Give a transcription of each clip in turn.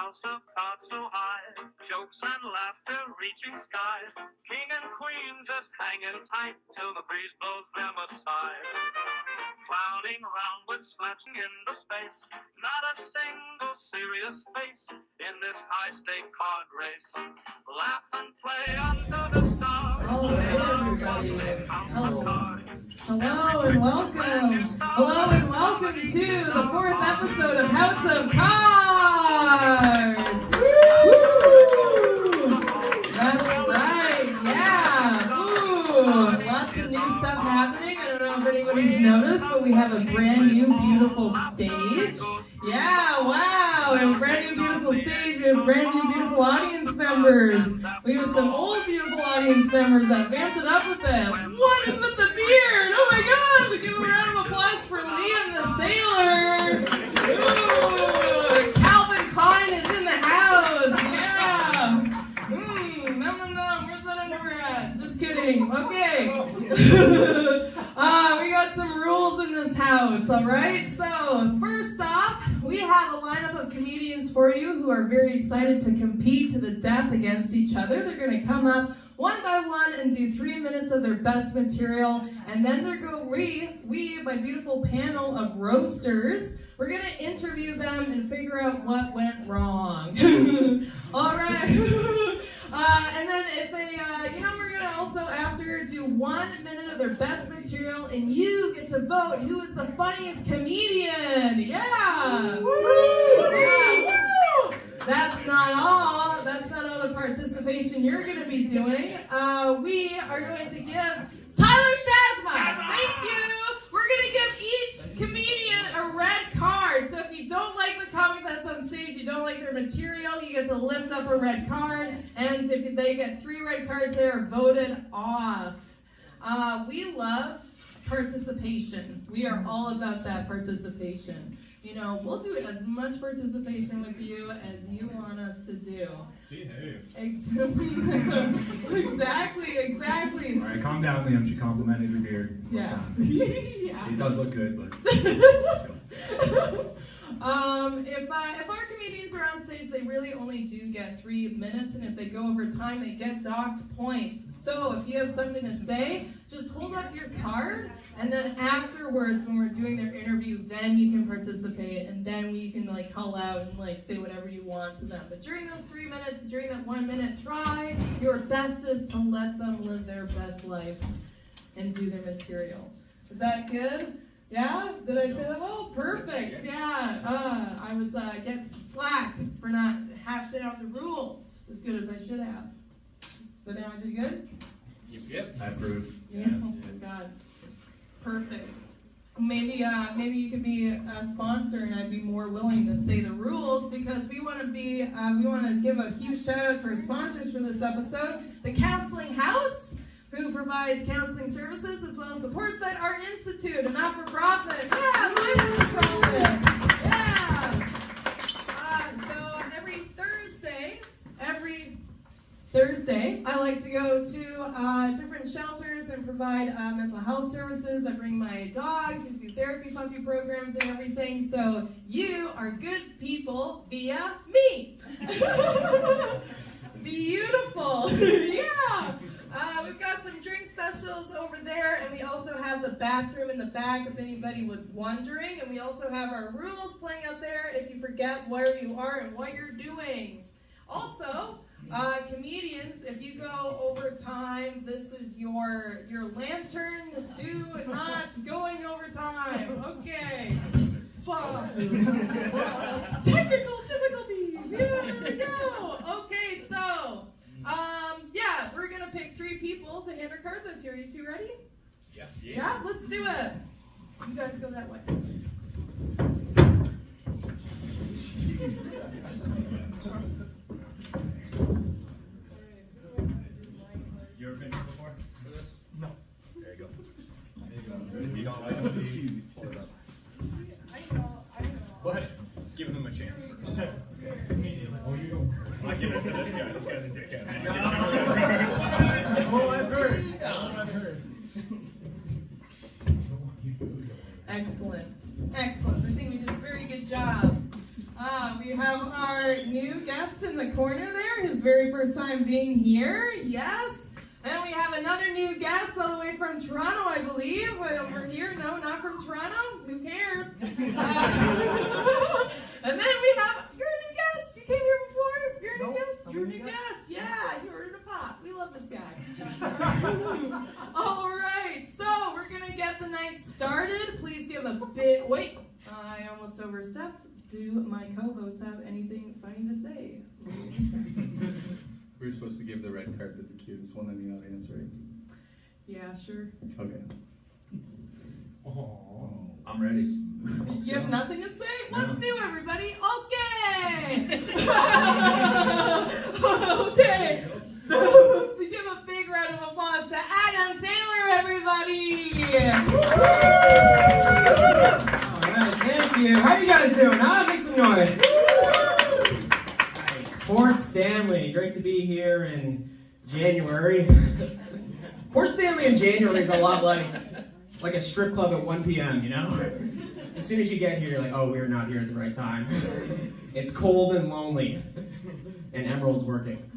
house of thought so high, jokes and laughter reaching skies, king and queen just hanging tight till the breeze blows them aside. Clowning around with slaps in the space, not a single serious face in this high-stake card race. Laugh and play under the stars. Hello, everybody. Hello and welcome. Hello and welcome to the 4th episode of House of Cards. Woo! That's right. Yeah. Ooh. Lots of new stuff happening. I don't know if anybody's noticed, but we have a brand new beautiful stage. Yeah, wow. We have a brand new beautiful stage. We have brand new beautiful audience members. We have some old beautiful audience members that vamped it up a bit. What is with the beard? Oh my god! We give a round of applause for Liam the Sailor. Ooh, Calvin Klein is in the house. Yeah. No. Where's that underwear at? Just kidding. Okay. We got some rules in this house, alright? So, first off, we have a lineup of comedians for you who are very excited to compete to the death against each other. They're going to come up one by one and do 3 minutes of their best material, and then we, my beautiful panel of roasters, we're going to interview them and figure out what went wrong. Alright. And then if they, we're going to also, after, do 1 minute of their best material, and you get to vote who is the funniest comedian. Yeah! Woo! Yeah! Woo! That's not all. That's not all the participation you're going to be doing. We are going to give Tyler Shazma. Thank you. We're going to give each comedian a red card. So if you don't like the comic that's on stage, you don't like their material, you get to lift up a red card. And if they get 3 red cards, they are voted off. We love participation. We are all about that participation. You know, we'll do as much participation with you as you want us to do. Behave. Exactly. All right, calm down, Liam. She complimented your beard. Yeah. Yeah. It does look good, but... If our comedians are on stage, they really only do get 3 minutes, and if they go over time, they get docked points. So if you have something to say, just hold up your card, and then afterwards, when we're doing their interview, then you can participate, and then we can call out and say whatever you want to them. But during those 3 minutes, during that 1 minute, try your bestest to let them live their best life and do their material. Is that good? Yeah? Did I say that well? Perfect. Yeah. I was getting some slack for not hashing out the rules as good as I should have. But now I did good? Yep. I approve. Yeah. Yes. Oh my God. Perfect. Maybe you could be a sponsor, and I'd be more willing to say the rules, because we want to give a huge shout out to our sponsors for this episode, the Counselling House, who provides counseling services, as well as the Portside ART Institute, a not-for-profit. Yeah, not-for-profit. Yeah. So every Thursday, I like to go to different shelters and provide mental health services. I bring my dogs and do therapy puppy programs and everything. So you are good people via me. Beautiful. Yeah. We've got some drink specials over there, and we also have the bathroom in the back if anybody was wondering. And we also have our rules playing up there if you forget where you are and what you're doing. Also, comedians, if you go over time, this is your lantern to not going over time. Okay. Technical difficulties. Yeah, there we go. Okay, so, we're going to pick 3 people to hand our cards out to. Are you 2 ready? Yeah. Yeah, let's do it. You guys go that way. You ever been here before for this? No. There you go. If you don't like it, it's easy. Pull it up. I know. But give them a chance first. Oh, you don't. I give it to this guy. This guy's a dickhead. I've heard. Excellent. I think we did a very good job. We have our new guest in the corner there, his very first time being here, yes. And we have another new guest all the way from Toronto, I believe. Over here, no, not from Toronto, who cares? And then we have, you're a new guest, you came here before? You're a new guest? You're a new guest, yeah, you ordered a pop. We love this guy. All right, so we're going to get the night started. Please give a bit, wait, I almost overstepped. Do my co-hosts have anything funny to say? We were supposed to give the red card to the cutest one in the audience, right? Yeah, sure. Okay. Oh, I'm ready. You have nothing to say? Let's do everybody. Okay! Okay. We give a big round of applause to Adam Taylor, everybody! Alright, thank you. How you guys doing? Make some noise. Nice. Port Stanley, great to be here in January. Port Stanley in January is a lot like a strip club at 1 p.m., you know? As soon as you get here, you're like, oh, we're not here at the right time. It's cold and lonely. And Emerald's working.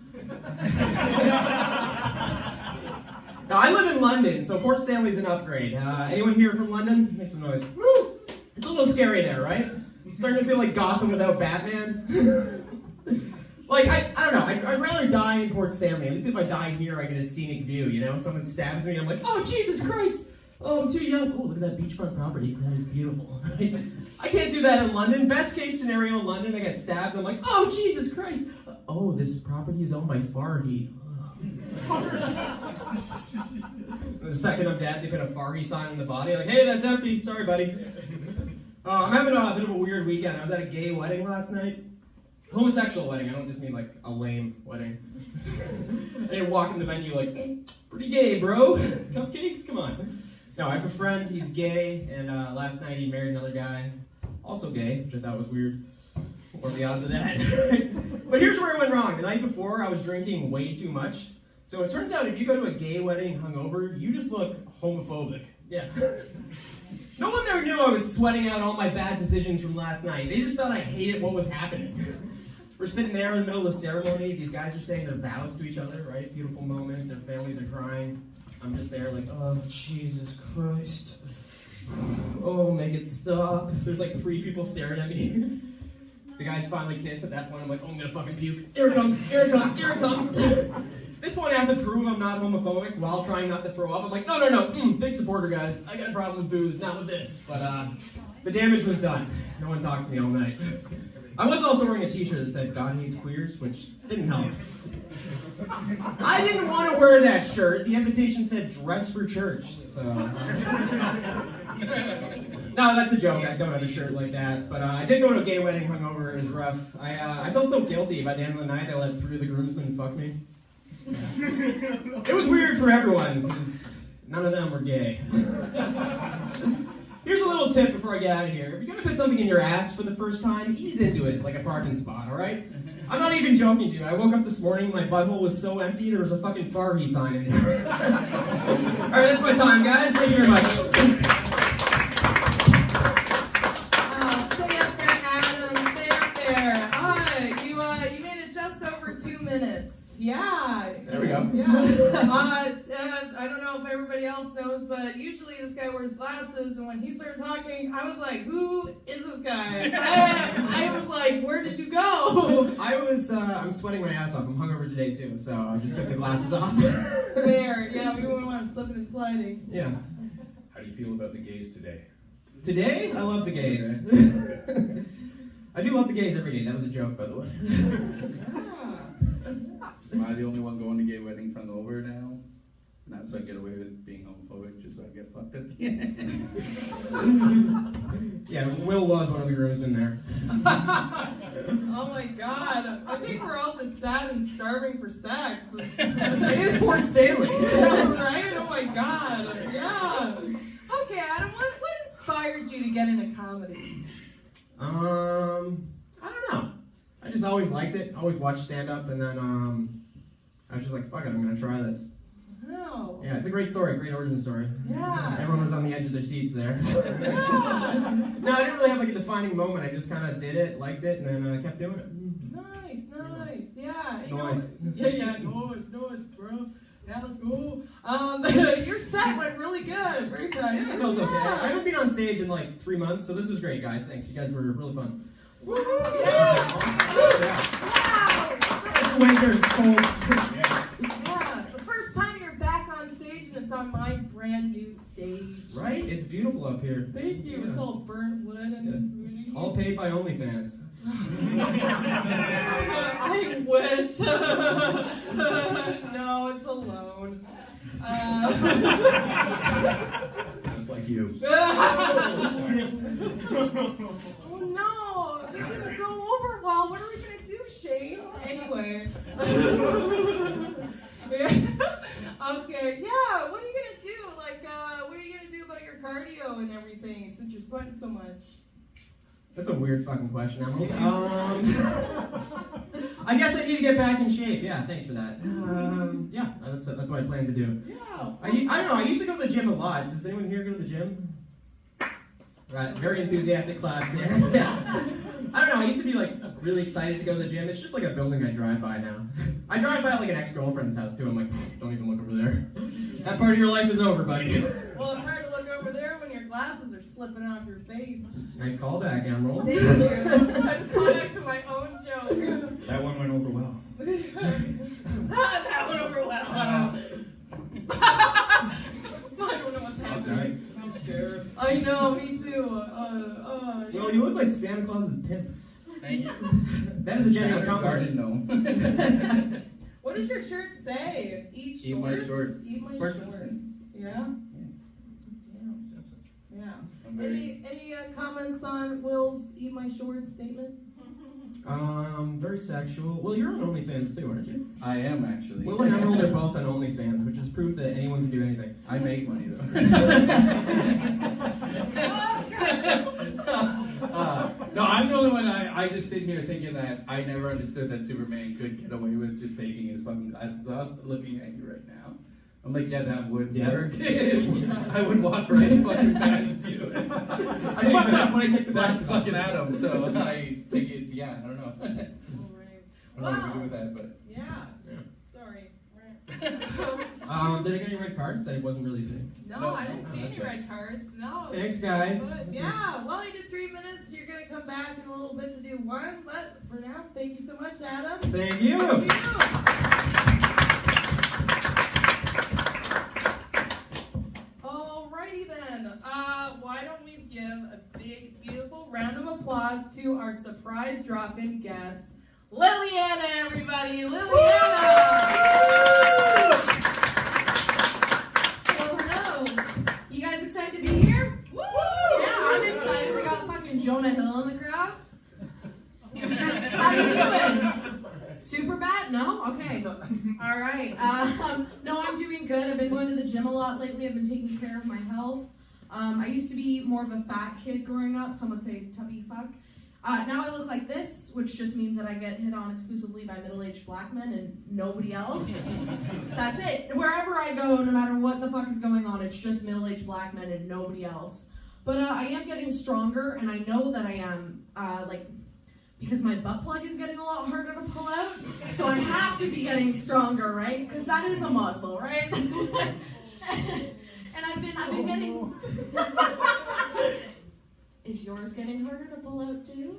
Now, I live in London, so Port Stanley's an upgrade. Anyone here from London? Make some noise. Woo! It's a little scary there, right? It's starting to feel like Gotham without Batman. Like, I don't know, I'd rather die in Port Stanley. At least if I die here, I get a scenic view, you know? Someone stabs me, and I'm like, oh, Jesus Christ! Oh, I'm too young. Oh, look at that beachfront property. That is beautiful. I can't do that in London. Best case scenario in London, I get stabbed. I'm like, oh, Jesus Christ. Oh, this property is owned by Farhi. The second I'm dead, they put a Farhi sign on the body. Like, hey, that's empty. Sorry, buddy. I'm having a bit of a weird weekend. I was at a gay wedding last night. Homosexual wedding. I don't just mean like a lame wedding. I didn't walk in the venue like, pretty gay, bro. Cupcakes? Come on. No, I have a friend, he's gay, and last night he married another guy, also gay, which I thought was weird. What are the odds of that? But here's where it went wrong. The night before, I was drinking way too much. So it turns out if you go to a gay wedding hungover, you just look homophobic. Yeah. No one there knew I was sweating out all my bad decisions from last night. They just thought I hated what was happening. We're sitting there in the middle of the ceremony. These guys are saying their vows to each other, right? Beautiful moment. Their families are crying. I'm just there like, oh, Jesus Christ. Oh, make it stop. There's like 3 people staring at me. The guys finally kiss. At that point, I'm like, oh, I'm gonna fucking puke. Here it comes, here it comes, here it comes. At this point, I have to prove I'm not homophobic while trying not to throw up. I'm like, no, big supporter, guys. I got a problem with booze, not with this. But the damage was done. No one talked to me all night. I was also wearing a t-shirt that said, God hates queers, which didn't help. I didn't want to wear that shirt. The invitation said, dress for church. So. No, that's a joke. I don't have a shirt like that. But I did go to a gay wedding hungover. It was rough. I felt so guilty. By the end of the night, I let 3 of the groomsmen fuck me. It was weird for everyone, because none of them were gay. Here's a little tip before I get out of here. If you're going to put something in your ass for the first time, ease into it like a parking spot, all right? I'm not even joking, dude. I woke up this morning, my butthole was so empty, there was a fucking Farhi sign in there. All right, that's my time, guys. Thank you very much. Stay up there, Adam. Stay up there. You made it just over 2 minutes. Yeah. There we go. Yeah. I don't know if everybody else knows, but usually this guy wears glasses, and when he started talking, I was like, who is this guy? I was like, where did you go? I'm sweating my ass off. I'm hungover today, too, so I just took the glasses off. Fair. Yeah, we wouldn't want him slipping and sliding. Yeah. How do you feel about the gays today? Today, I love the gays. I do love the gays every day. That was a joke, by the way. Am I the only one going to gay weddings hungover now? Not so I get away with being homophobic, just so I get fucked at the end. Yeah, Will was one of the groomsmen there. Oh my god. I think we're all just sad and starving for sex. It is Port Stanley. Right? Oh my god. Yeah. Okay, Adam, what inspired you to get into comedy? I don't know. I just always liked it. Always watched stand-up, and then I was just like, fuck it, I'm gonna try this. Oh. Yeah, it's a great story, great origin story. Yeah. Everyone was on the edge of their seats there. Yeah. No, I didn't really have like a defining moment. I just kind of did it, liked it, and then kept doing it. Nice. Yeah. Nice. Yeah. Nice, bro. Yeah, let's go. Your set went really good. Very good. Yeah, it felt okay. I haven't been on stage in like 3 months, so this was great, guys. Thanks. You guys were really fun. Woo! Yeah. Wow. It's winter, it's cold. Yeah. The first time you're back on stage and it's on my brand new stage. Right? It's beautiful up here. Thank you. Yeah. It's all burnt wood and All paid by OnlyFans. I wish. No, it's a loan. Just like you. Oh no, that didn't go over well. What are we gonna do, Shane? Anyway. Okay, yeah. What are you gonna do? Like, what are you gonna do about your cardio and everything since you're sweating so much? That's a weird fucking question, Emily. I guess I need to get back in shape. Yeah, thanks for that. Yeah, that's what I plan to do. Yeah. I don't know. I used to go to the gym a lot. Does anyone here go to the gym? Right, very enthusiastic claps there. Yeah. I don't know. I used to be like really excited to go to the gym. It's just like a building I drive by now. I drive by like an ex-girlfriend's house too. I'm like, don't even look over there. That part of your life is over, buddy. Well, it's hard to look over there when your glasses are slipping off your face. Nice callback, Emerald. Thank you. I'm calling back to my own joke. That one went over well. That went over well. I don't know what's happening. I'm scared. I know, me too. Well, you look like Santa Claus's pimp. Thank you. That is a genuine Garden compliment. gnome. What does your shirt say? Eat Eat my shorts. Eat my Sports shorts. Simpsons. Yeah? Damn. Yeah. I'm very- Any comments on Will's Eat My Shorts statement? Very sexual. Well, you're on OnlyFans too, aren't you? I am actually. Will and Emerald are both on OnlyFans, which is proof that anyone can do anything. I make money though. No, I'm the only one. I just sit here thinking that I never understood that Superman could get away with just taking his fucking glasses off. Looking at you right now, I'm like, yeah, that would work. I would walk right fucking past you. I fucked up when I take the That's glasses off. fucking Adam. So I take it. Yeah, I don't know. All right. I don't know what to do with that, but Yeah. Yeah. Sorry. Did I get any red cards that I wasn't really seeing? No, I didn't see that's any right. red cards. No. Thanks, guys. But, yeah, well, you did 3 minutes. You're going to come back in a little bit to do one. But for now, thank you so much, Adam. Thank you. Thank you. Alrighty then. Why don't we give a big, beautiful round of applause to our surprise drop-in guest, Liliana, everybody. Liliana! Hello. You guys excited to be here? Woo! Yeah, I'm excited. We got fucking Jonah Hill in the crowd. How you doing? Super bad? No? Okay. All right. No, I'm doing good. I've been going to the gym a lot lately. I've been taking care of my health. I used to be more of a fat kid growing up. Some would say tubby fuck. Now I look like this, which just means that I get hit on exclusively by middle-aged black men and nobody else. That's it. Wherever I go, no matter what the fuck is going on, it's just middle-aged black men and nobody else. But I am getting stronger, and I know that I am, because my butt plug is getting a lot harder to pull out, so I have to be getting stronger, right? Because that is a muscle, right? And I've been getting... Is yours getting harder to pull out too?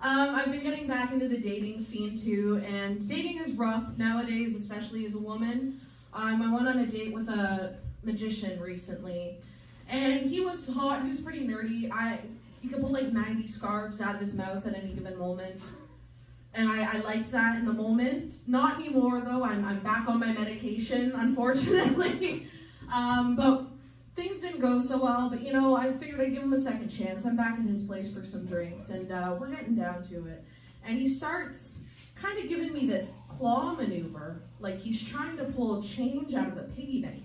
I've been getting back into the dating scene too, and dating is rough nowadays, especially as a woman. I went on a date with a magician recently, and he was hot, he was pretty nerdy. He could pull like 90 scarves out of his mouth at any given moment. And I liked that in the moment. Not anymore though, I'm back on my medication, unfortunately. But things didn't go so well, but I figured I'd give him a second chance. I'm back in his place for some drinks, and we're getting down to it. And he starts kind of giving me this claw maneuver, like he's trying to pull change out of the piggy bank.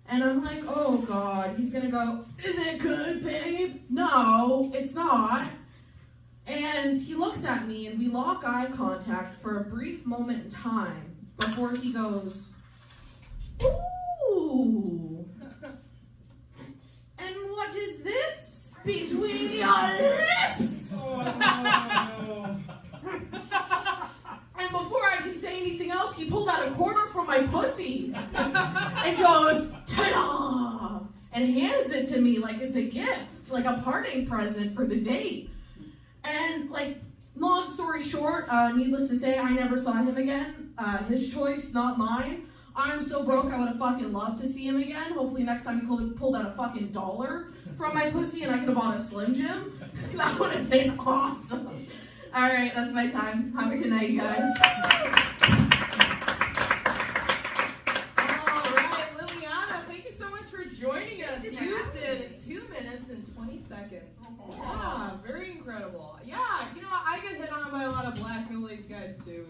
And I'm like, oh God, he's gonna go, is it good, babe? No, it's not. And he looks at me and we lock eye contact for a brief moment in time before he goes, "Ooh. And what is this between your lips?" And before I can say anything else, he pulled out a quarter from my pussy and goes, "Ta-da!" and hands it to me like it's a gift, like a parting present for the date. And like, long story short, needless to say, I never saw him again. His choice, not mine. I'm so broke, I would have fucking loved to see him again. Hopefully next time he pulled out a fucking $1 from my pussy and I could have bought a Slim Jim. That would have been awesome. All right, that's my time. Have a good night, you guys. All right, Liliana, thank you so much for joining us. You did 2 minutes and 20 seconds. Yeah, very incredible. Yeah, you know, I get hit on by a lot of black middle-aged guys too.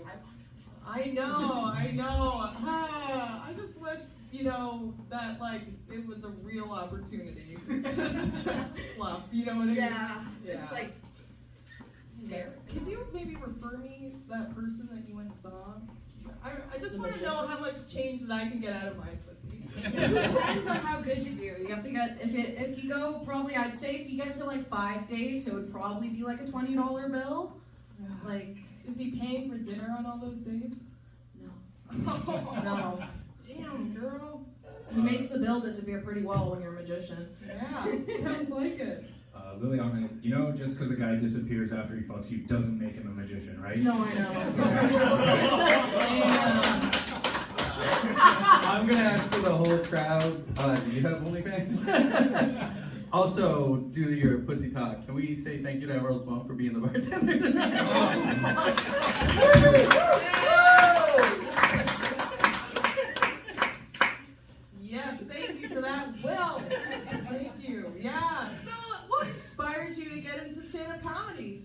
I know. I just wish, you know, that like it was a real opportunity instead of just fluff. You know what I mean? Yeah. It's like scary. Could you maybe refer me that person that you went and saw? I just want to know how much change that I can get out of my pussy. It depends on how good you do. You have to get, if you go, probably I'd say if you get to like 5 dates, it would probably be like a $20 bill. Like, is he paying for dinner on all those dates? no. No. Damn, girl. He makes the bill disappear pretty well when you're a magician. Yeah, sounds like it. Liliana, you know, just because a guy disappears after he fucks you doesn't make him a magician, right? No, I know. I'm gonna ask for the whole crowd, do you have OnlyFans? Also, due to your pussy talk, can we say thank you to Emerald's mom for being the bartender tonight? Yes, thank you for that, Will. Thank you. Yeah. So, what inspired you to get into stand-up comedy?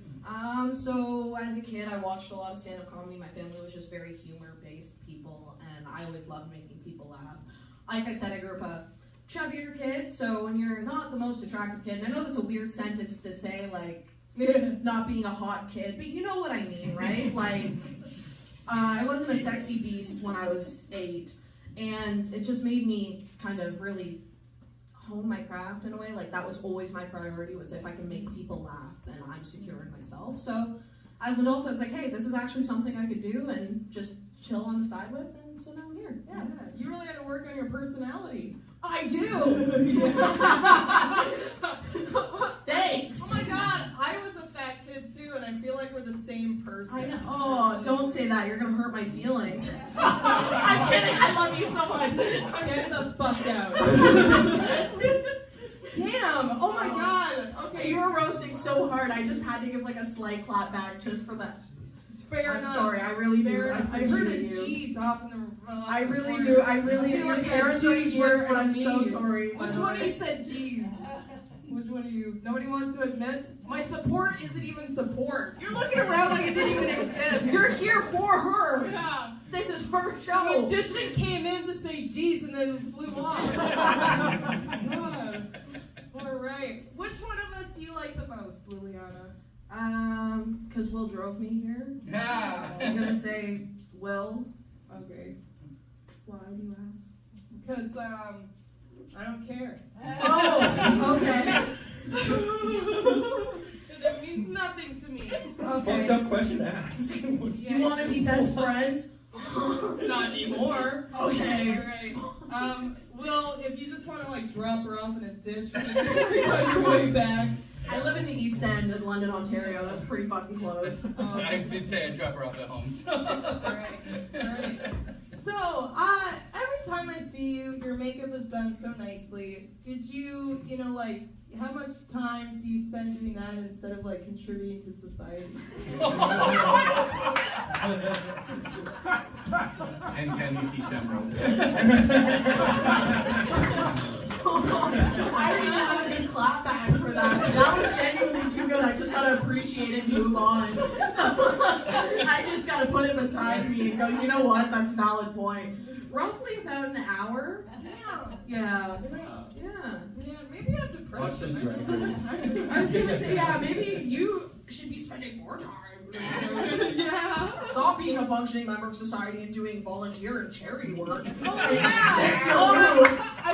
So as a kid, I watched a lot of stand-up comedy. My family was just very humor-based people, and I always loved making people laugh. Like I said, I grew up a chubbier kid, so when you're not the most attractive kid, and I know that's a weird sentence to say, like, not being a hot kid, but you know what I mean, right? Like, I wasn't a sexy beast when I was 8, and it just made me kind of really hone my craft in a way. Like, that was always my priority, was if I can make people laugh, then I'm secure in myself. So as an adult, I was like, hey, this is actually something I could do and just chill on the side with, and so now I'm here. Yeah. You really had to work on your personality. I do. Thanks. Oh my god, I was a fat kid too, and I feel like we're the same person. I know. Oh, don't say that. You're gonna hurt my feelings. I'm kidding. I love you so much. Get the fuck out. Damn. Oh my god. Okay. You were roasting so hard. I just had to give like a slight clap back just for that. Fair I'm enough. sorry. I really do. I heard a appreciate you. G's off in the. I really do. I really do. Your like parents are G's here, was and I'm for so me. sorry. Which one of you said G's? Which one of you? Nobody wants to admit? My support isn't even support. You're looking around like it didn't even exist. You're here for her. Yeah. This is her The show. magician came in to say G's and then flew off. God. All right. Which one of us do you like the most, Liliana? Because Will drove me here. Yeah. I'm gonna say Will. Okay. Why do you ask? Because I don't care. Oh, okay. It means nothing to me. Okay. Fucked up question to ask. You want to be best friends? Not anymore. Okay. All right. Will, if you just want to like drop her off in a ditch on your way back. I live in the East End in London, Ontario. That's pretty fucking close. I did say I'd drop her off at home, so. Alright. So, every time I see you, your makeup is done so nicely. Did you, like, how much time do you spend doing that instead of, like, contributing to society? And can you teach Emerald? I didn't have a good clap back for that. That was genuinely too good. I just gotta appreciate it and move on. I just gotta put it beside me and go, you know what? That's a valid point. Roughly about an hour. Damn. Yeah. Yeah, maybe I have depression. Watch the I was gonna say, yeah, maybe you should be spending spending more time. Yeah. Stop being a functioning member of society and doing volunteer and charity work. I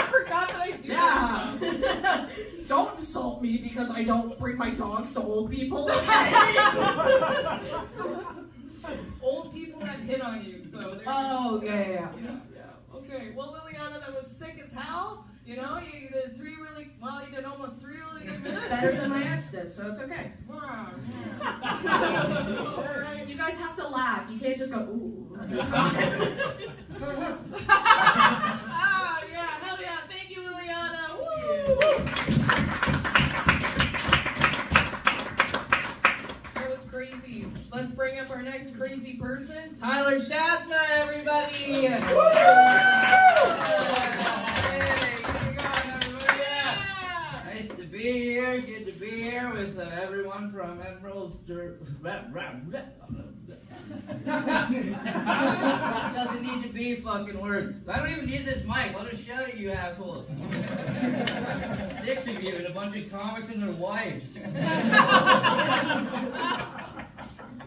forgot that I do that. Yeah. Don't insult me because I don't bring my dogs to old people. Old people that hit on you, so. Oh, yeah. Okay, well, Liliana, that was sick as hell. You know, you did you did almost 3 really good minutes. Better than my ex did, so it's okay. Wow. You guys have to laugh. You can't just go, ooh. Ah, yeah, hell yeah. Thank you, Liliana. Woo! That was crazy. Let's bring up our next crazy person, Tyler Shasma, everybody. Woo! Nice to be here. Good to be here with everyone from Emerald's. Doesn't need to be fucking words. I don't even need this mic. I'll just shout at you assholes. 6 of you and a bunch of comics and their wives.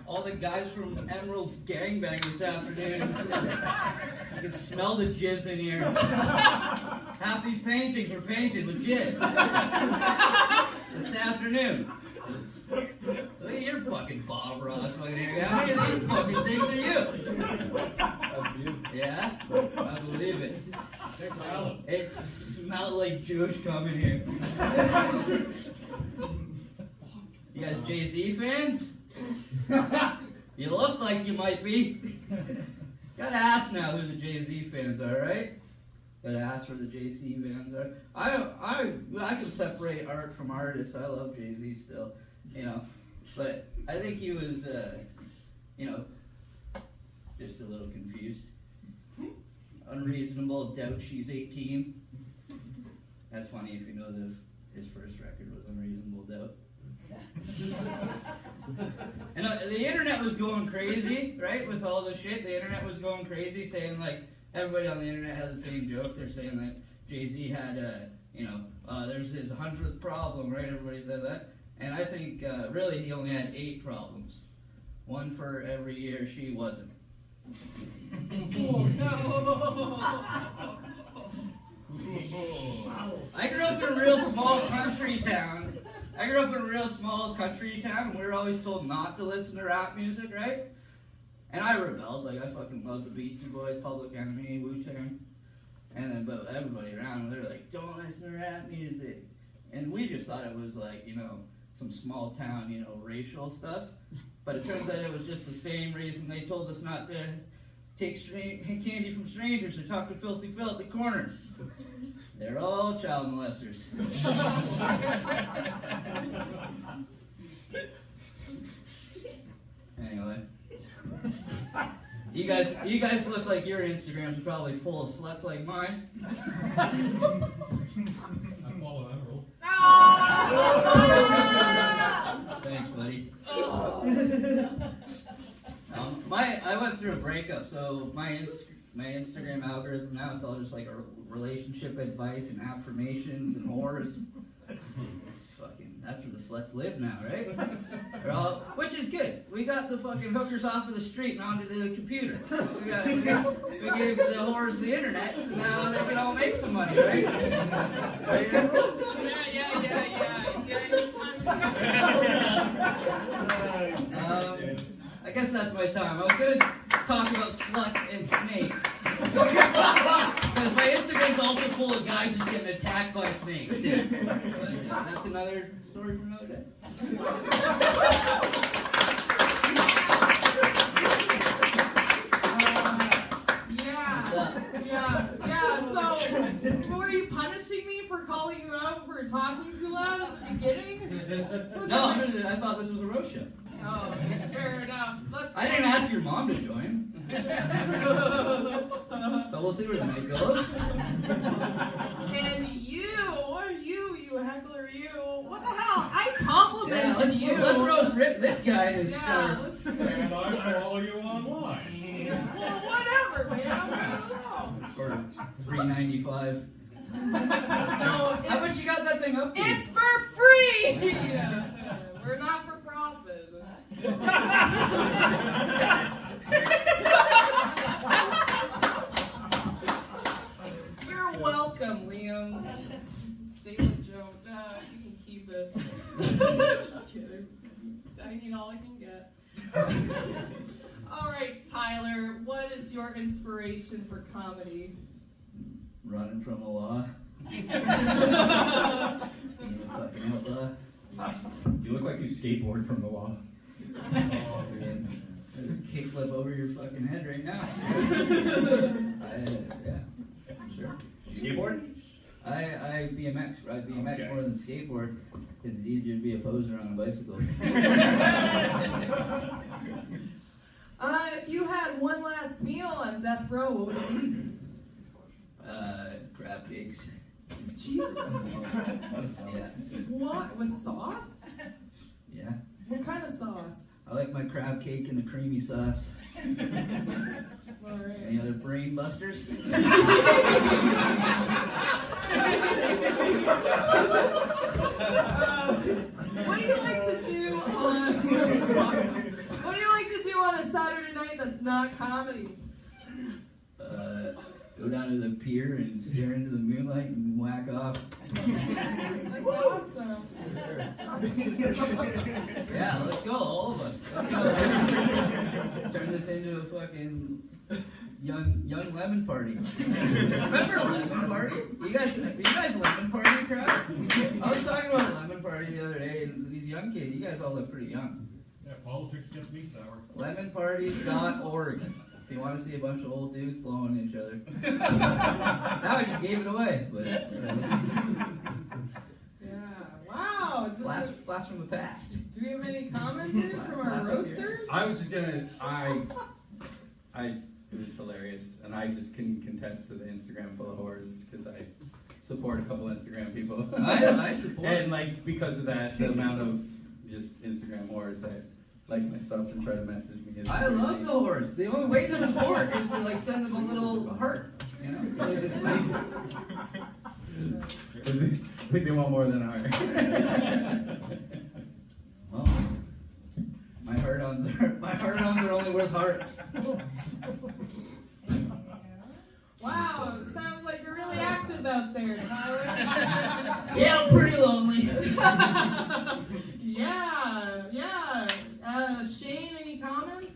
All the guys from Emerald's gangbang this afternoon. I can smell the jizz in here. Half these paintings were painted with jizz. This afternoon. Look at your fucking Bob Ross fucking hair. How many of these fucking things are you? Yeah? I believe it. It smells like Jewish coming here. You guys Jay-Z fans? You look like you might be. Gotta ask now who the Jay-Z fans are, right? Gotta ask where the Jay-Z fans are. I can separate art from artists. I love Jay-Z still, you know. But I think he was, just a little confused. Unreasonable, doubt she's 18. That's funny if you know that his first record was Unreasonable Doubt. And the internet was going crazy, right? With all the shit, the internet was going crazy, saying like everybody on the internet had the same joke. They're saying that Jay-Z had, there's his 100th problem, right? Everybody said that, and I think really he only had 8 problems. One for every year she wasn't. Oh, no. I grew up in a real small country town. And we were always told not to listen to rap music, right? And I rebelled, like I fucking loved the Beastie Boys, Public Enemy, Wu-Tang. And then, but everybody around, they were like, don't listen to rap music. And we just thought it was like, some small town, racial stuff. But it turns out it was just the same reason they told us not to take candy from strangers or talk to Filthy Phil at the corner. They're all child molesters. Anyway. You guys look like your Instagrams are probably full of sluts like mine. I follow Emerald. Thanks, buddy. I went through a breakup, so my Instagram algorithm now, it's all just like a relationship advice and affirmations and whores. That's where the sluts live now, right? Which is good. We got the fucking hookers off of the street and onto the computer. We gave the whores the internet, so now they can all make some money, right? I guess that's my time. I was going to talk about sluts and snakes. Because my Instagram's also full of guys just getting attacked by snakes, too. But that's another story for another day. So, were you punishing me for calling you out for talking too loud at the beginning? No, I thought this was a roast show. Oh, fair enough. I didn't ask your mom to join. But we'll see where the night goes. And you heckler, you. What the hell? I complimented you. Let's roast Rip this guy and his stuff. And I follow you online. Well, whatever, man. For $3.95. No, how much you got that thing up to? It's for free! We're not for profit. You're welcome, Liam. Sailor joke. You can keep it. Just kidding. I need all I can get. All right, Tyler, what is your inspiration for comedy? Running from the law. Being a fucking outlaw. You look like you skateboard from the law. Kickflip over your fucking head right now. Yeah, sure. You skateboard? I BMX. I BMX Okay. more than skateboard because it's easier to be a poser on a bicycle. If you had one last meal on death row, what would it be? Crab cakes. Jesus. Yeah. What? With sauce? Yeah. What kind of sauce? I like my crab cake in a creamy sauce. All right. Any other brain busters? What do you like to do on? What do you like to do on a Saturday night that's not comedy? Go down to the pier and stare into the moonlight and whack off. That's awesome. Yeah, let's go, all of us. Let's go. Turn this into a fucking young lemon party. Remember lemon party? You guys lemon party crowd? I was talking about lemon party the other day, and these young kids, you guys all look pretty young. Yeah, politics gets me sour. Lemonparty.org. If you want to see a bunch of old dudes blowing each other. Now I just gave it away. But, Yeah. Wow. blast from the past. Do we have any commenters from our roasters? I was just gonna, it was hilarious, and I just can contest to the Instagram full of whores because I support a couple Instagram people. I support. And like because of that, the amount of just Instagram whores that like my stuff and try to message me. is I love crazy. the horse. The only way to support is to like send them a little heart. You know, so it's nice. I think they want more than a heart. Well, my heart-ons are only worth hearts. Wow. Sounds like you're really active out there, Tyler. Yeah, I'm pretty lonely. Yeah. Shane, any comments?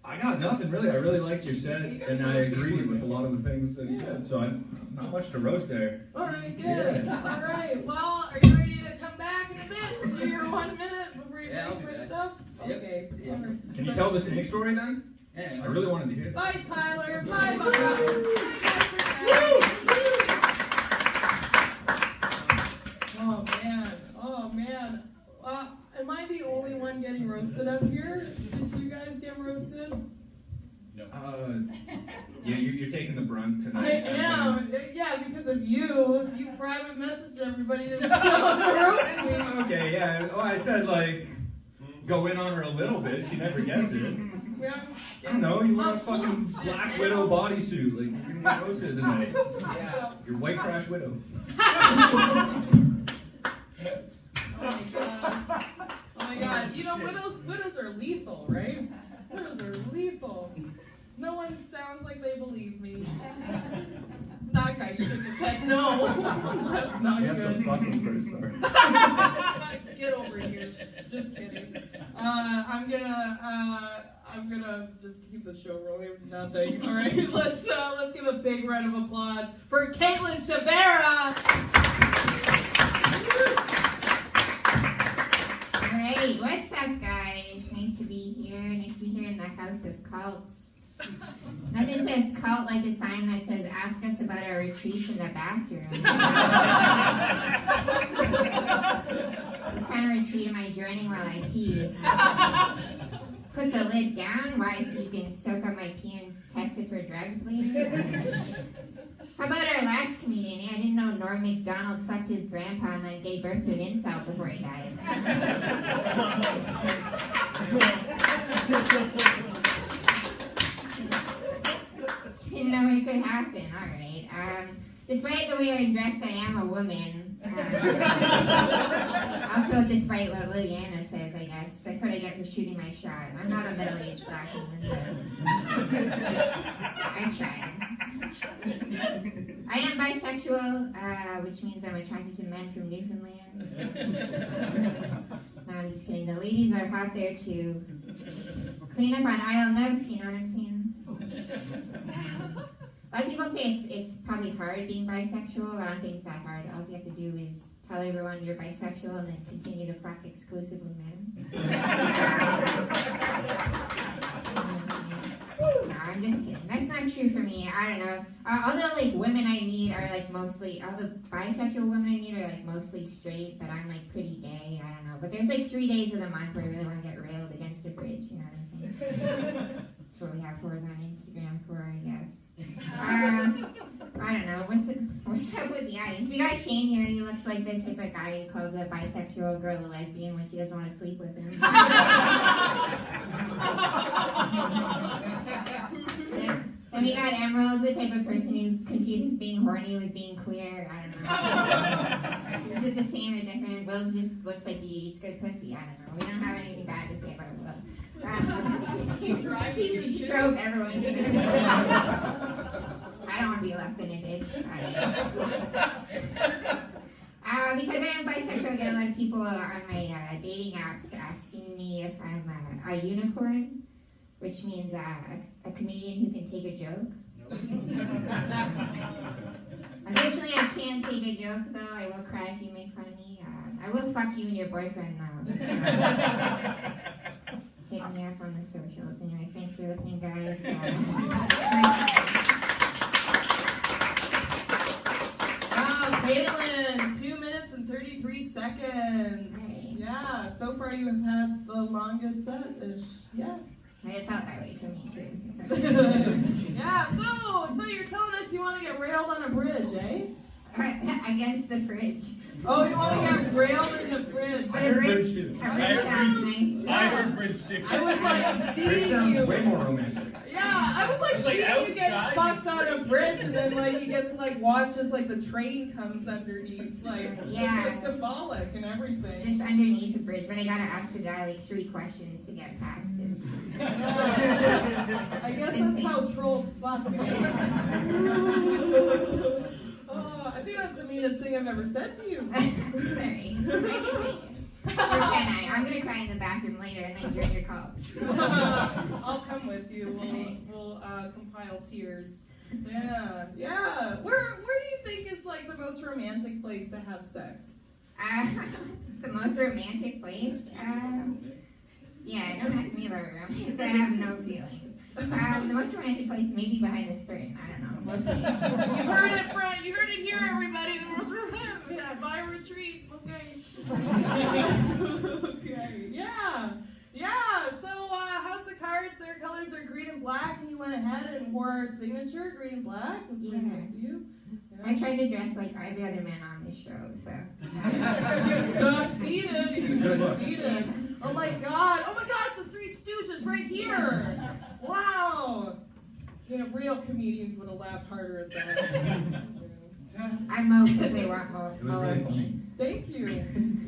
I got nothing really. I really liked your set, and I agree with a lot of the things that you said. So I'm not much to roast there. All right, good. Yeah. All right. Well, are you ready to come back in a bit to do your 1 minute before you Yeah, I'll break be my back. stuff? Yep. Okay. Yeah. All right. Can you tell the snake story then? Yeah. I really wanted to hear. Bye, Tyler. Bye, bye. Oh man. Am I the only one getting roasted up here? Did you guys get roasted? No. Yeah, you're taking the brunt I tonight. am. Yeah, because of you. You private messaged everybody to roast me. Okay, yeah. Oh, I said like go in on her a little bit. She never gets it. Yeah. I don't know. You wear a I'm full fucking of shit, Black man. Widow bodysuit. Like you're gonna get roasted tonight. Yeah. You're white trash widow. Oh my god. You know, widows are lethal, right? Widows are lethal. No one sounds like they believe me. That guy shook his head. No, that's not You have to good. fucking first start. Get over here. Just kidding. I'm gonna just keep the show rolling with nothing. All right, let's give a big round of applause for Caitlin Shavera. Alright, what's up, guys? Nice to be here. Nice to be here in the House of Cults. Nothing says cult like a sign that says ask us about our retreats in the bathroom. What kind of retreat am I joining while I pee? Put the lid down? Why? So you can soak up my pee and test it for drugs later? How about our last comedian? I didn't know Norm MacDonald fucked his grandpa and then gave birth to an incel before he died. Didn't know it could happen. All right. Despite the way I'm dressed, I am a woman. Also, despite what Liliana says, I guess, that's what I get for shooting my shot. I'm not a middle-aged black woman, so I tried. I am bisexual, which means I'm attracted to men from Newfoundland. No, I'm just kidding. The ladies are out there to clean up on aisle 9, you know what I'm saying? A lot of people say it's probably hard being bisexual. I don't think it's that hard. All you have to do is tell everyone you're bisexual and then continue to fuck exclusively men. No, I'm just kidding. That's not true for me. I don't know. All the like women I meet are like mostly, all the bisexual women I meet are like mostly straight, but I'm like pretty gay. I don't know. But there's like 3 days of the month where I really want to get railed against a bridge. You know what I'm saying? That's what we have whores on Instagram for, I guess. I don't know. What's up with the audience? We got Shane here. He looks like the type of guy who calls a bisexual girl a lesbian when she doesn't want to sleep with him. Then we got Emerald, the type of person who confuses being horny with being queer. I don't know. Is it the same or different? Will just looks like he eats good pussy. I don't know. We don't have anything bad to say about Will. He drove everyone to I don't want to be left in a ditch. Because I am bisexual, I get a lot of people on my dating apps asking me if I'm a unicorn, which means a comedian who can take a joke. Unfortunately, I can't take a joke, though. I will cry if you make fun of me. I will fuck you and your boyfriend, though. So, hit me up on the socials. Anyways, thanks for listening, guys. Caitlin, 2 minutes and 33 seconds. Right. Yeah, so far you have had the longest set-ish. Yeah. It felt that way for me, too. Yeah, so you're telling us you want to get railed on a bridge, eh? Against the fridge. Oh, you want to get railed in the fridge. But a bridge sounds nice, too. I heard bridge too. I was like Bridge seeing sounds you. way more romantic. Yeah, I was like It's like seeing you get outside. fucked on a bridge, and then like you get to like watch as like the train comes underneath, like Yeah. it's like symbolic and everything. Just underneath the bridge, but I gotta ask the guy like 3 questions to get past this. I guess that's how trolls fuck, right? Oh, I think that's the meanest thing I've ever said to you. Sorry, I can take it. Or can I? I'm gonna cry in the bathroom later and then join your calls. I'll come with you. Okay. We'll compile tears. Yeah. Where do you think is like the most romantic place to have sex? The most romantic place? Yeah, don't ask me about romance. I have no feelings. The most romantic place, maybe behind this curtain. I don't know. We'll see. You heard it, friend. You heard it here, everybody. The most romantic. Yeah, buy a retreat. Okay. Okay. Yeah. So House of Cards, their colors are green and black, and you went ahead and wore our signature, green and black. That's very nice of you. I tried to dress like every other man on this show, so. You succeeded. Oh my god, it's the Three Stooges right here. Wow. You know, real comedians would have laughed harder at that. I mope because they want more. It was really funny. Thank you.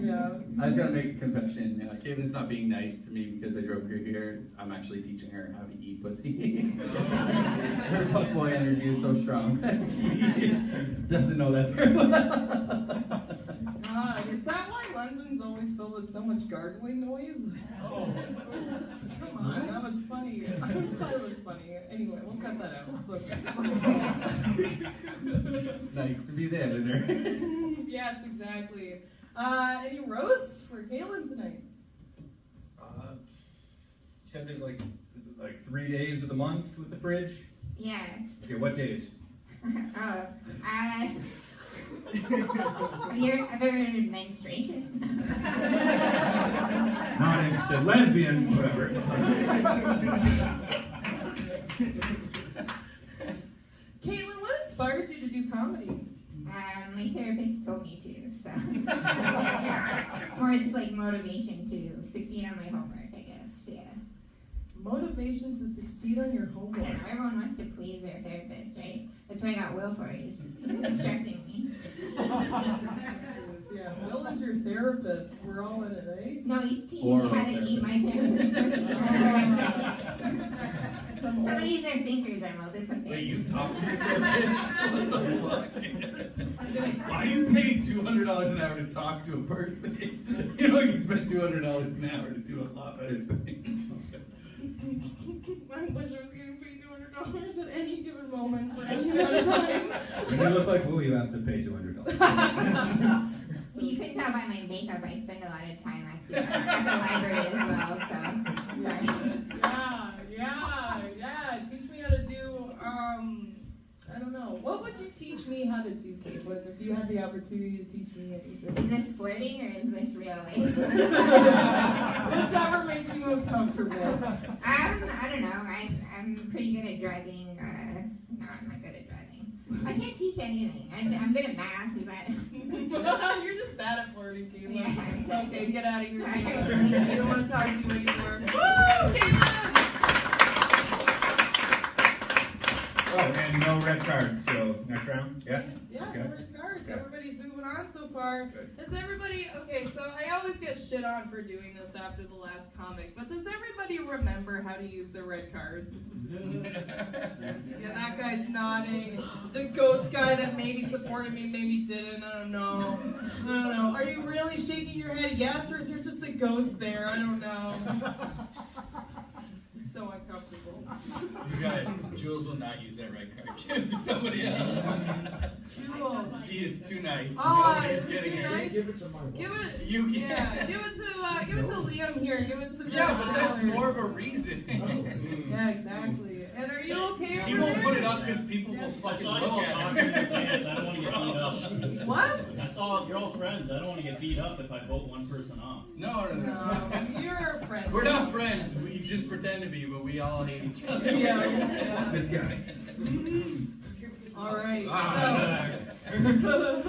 Yeah. I was gonna make a confession. Caitlin's not being nice to me because I drove her here. I'm actually teaching her how to eat pussy. Her fuckboy energy is so strong that she doesn't know that very well. God, is that why London's always filled with so much gargling noise? Oh. Come on, that was funny. I always thought it was funny. Anyway, we'll cut that out. It's okay. Nice to be the editor. Yes, exactly. Any roasts for Caitlin tonight? You said there's like 3 days of the month with the fridge? Yeah. Okay, what days? Have you ever heard of menstruation? Not interested. Lesbian, whatever. Caitlin, what inspired you to do comedy? My therapist told me to, so. More just like motivation to succeed on my homework, I guess, yeah. Motivation to succeed on your I homework. don't know, everyone wants to please their therapist, right? That's what I got Will for, he's instructing me. your therapist. We're all in it, right? No, he's teaching me how to eat my therapist. Some of these are thinkers, Emerald. It's okay. Wait, you talk to your therapist? What the fuck? Why do you pay $200 an hour to talk to a person? You know, you spend $200 an hour to do a lot better things. I wish I was getting paid $200 at any given moment for any amount of time. When you look like Woo, you have to pay $200. So you can tell by my makeup, I spend a lot of time at the library as well, so sorry. Yeah. Teach me how to do, I don't know. What would you teach me how to do, Caitlin, if you had the opportunity to teach me anything? Is this flirting or is this real life? Whichever makes you most comfortable. I don't know. I'm pretty good at driving. No, I'm not good at driving. I can't teach anything. I'm good at math. Is that? You're just bad at flirting, Caitlin. Yeah. Okay, get out of here, Caitlin. I don't want to talk to you anymore. Woo, Caitlin! Oh, and no red cards, so next round? Yeah? Yeah, Okay. red cards. Okay. Everybody's moving on so far. Good. Does everybody, okay, so I always get shit on for doing this after the last comic, but does everybody remember how to use the red cards? Yeah, that guy's nodding. The ghost guy that maybe supported me, maybe didn't, I don't know. Are you really shaking your head yes, or is there just a ghost there? I don't know. It's so uncomfortable. You got it. Jules will not use that red card. Give it to somebody else. Jules. She is too nice. Oh, Nobody's it's getting too it. nice. Give it to my wife. Give it, You, yeah, give it to Liam here. Give it to the Yeah, but that's seller. more of a reason. Yeah, exactly. And are you okay She over won't there? put it up because people will I fucking saw you look all at talking her. in your pants. I don't want to get beat up. What? I saw you're all friends. I don't want to get beat up if I vote one person off. No. No, you're a friend. We're not friends. We just pretend to be, but we all hate each other. Yeah. This guy. All right.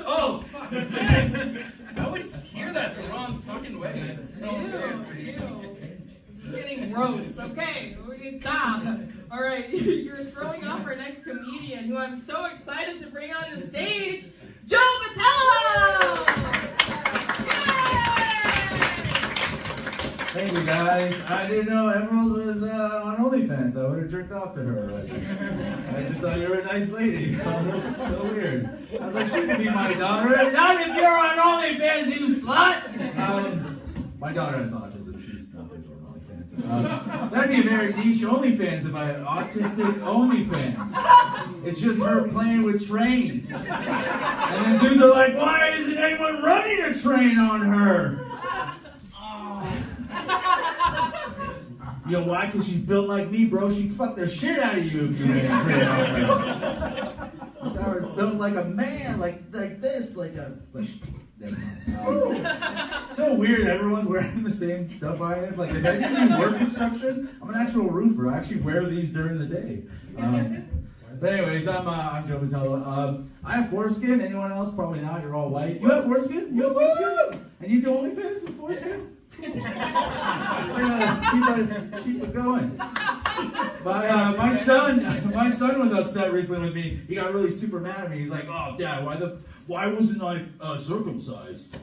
Oh, fuck. I always hear that the wrong fucking way. It's so embarrassing. This is getting gross. Okay, we stop. All right, you're throwing off our next comedian, who I'm so excited to bring on the stage, Joe Patello. Thank you guys. I didn't know Emerald was on OnlyFans. I would have jerked off to her already. I just thought you were a nice lady. Oh, that's so weird. I was like, she could be my daughter. Not if you're on OnlyFans, you slut! My daughter has autism. She's not big on OnlyFans. That'd be a very niche OnlyFans if I had autistic OnlyFans. It's just her playing with trains. And then dudes are like, why isn't anyone running a train on her? Yo, why? Because she's built like me, bro. She'd fuck the shit out of you if you ran a train on her. She was built like a man, like this, so weird. Everyone's wearing the same stuff I have. Like, if I do work construction, I'm an actual roofer. I actually wear these during the day. But anyways, I'm Joe Patello. I have foreskin. Anyone else? Probably not. You're all white. You have foreskin? You have foreskin? And you do OnlyFans with foreskin? Keep it going. My son was upset recently with me. He got really super mad at me. He's like, "Oh, Dad, why wasn't I circumcised?"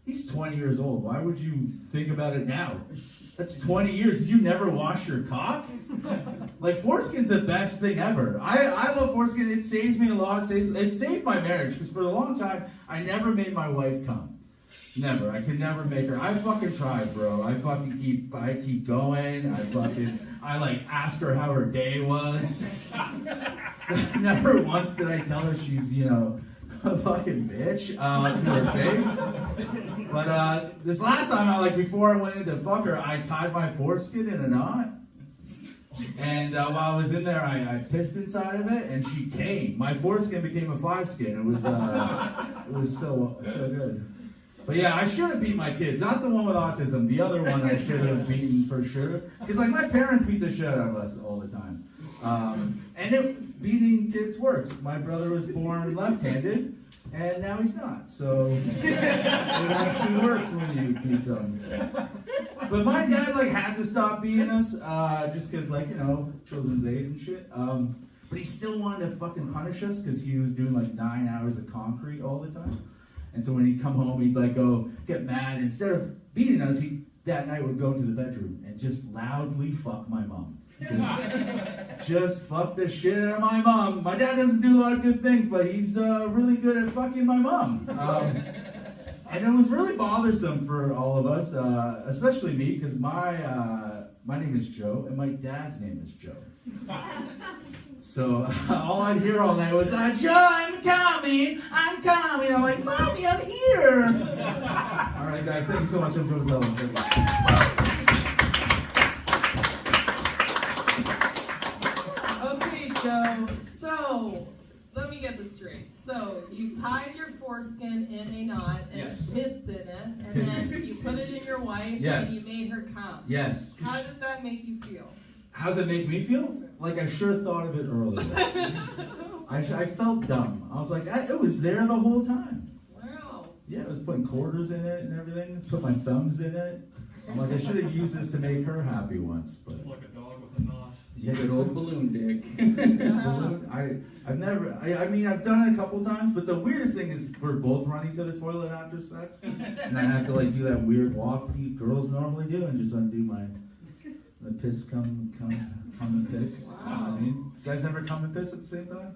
He's 20 years old. Why would you think about it now? That's 20 years. Did you never wash your cock? Like, foreskin's the best thing ever. I love foreskin. It saves me a lot. It saved my marriage, because for a long time I never made my wife come. Never. I could never make her. I fucking tried, bro. I keep going. I ask her how her day was. Never once did I tell her she's, a fucking bitch to her face. But this last time, before I went in to fuck her, I tied my foreskin in a knot. And while I was in there, I pissed inside of it, and she came. My foreskin became a 5-skin. It was so good. But yeah, I should have beat my kids. Not the one with autism. The other one I should have beaten for sure. Because my parents beat the shit out of us all the time. And if beating kids works. My brother was born left-handed, and now he's not. So it actually works when you beat them. But my dad had to stop beating us just because children's aid and shit. But he still wanted to fucking punish us because he was doing 9 hours of concrete all the time. And so when he'd come home, he'd like go get mad. Instead of beating us, he that night would go to the bedroom and just loudly fuck my mom. Just fuck the shit out of my mom. My dad doesn't do a lot of good things, but he's really good at fucking my mom. And it was really bothersome for all of us, especially me, because my name is Joe, and my dad's name is Joe. So all I'd hear all night was, Joe, I'm coming. I'm like, Mommy, I'm here. All right, guys, thank you so much. I'm Joe Bell. Okay, Joe, so let me get this straight. So you tied your foreskin in a knot and Yes. pissed in it, and then you put it in your wife Yes. and you made her come. Yes. How did that make you feel? How does it make me feel? Like I sure thought of it earlier. I felt dumb. I was like, it was there the whole time. Wow. Yeah, I was putting quarters in it and everything. Put my thumbs in it. I'm like, I should have used this to make her happy once. But It's like a dog with a knot. yeah, Good old balloon dick. balloon. I've never. I mean, I've done it a couple times. But the weirdest thing is we're both running to the toilet after sex, and I have to like do that weird walk girls normally do, and just undo the piss come and piss. Wow. You know what I mean, you guys never come and piss at the same time?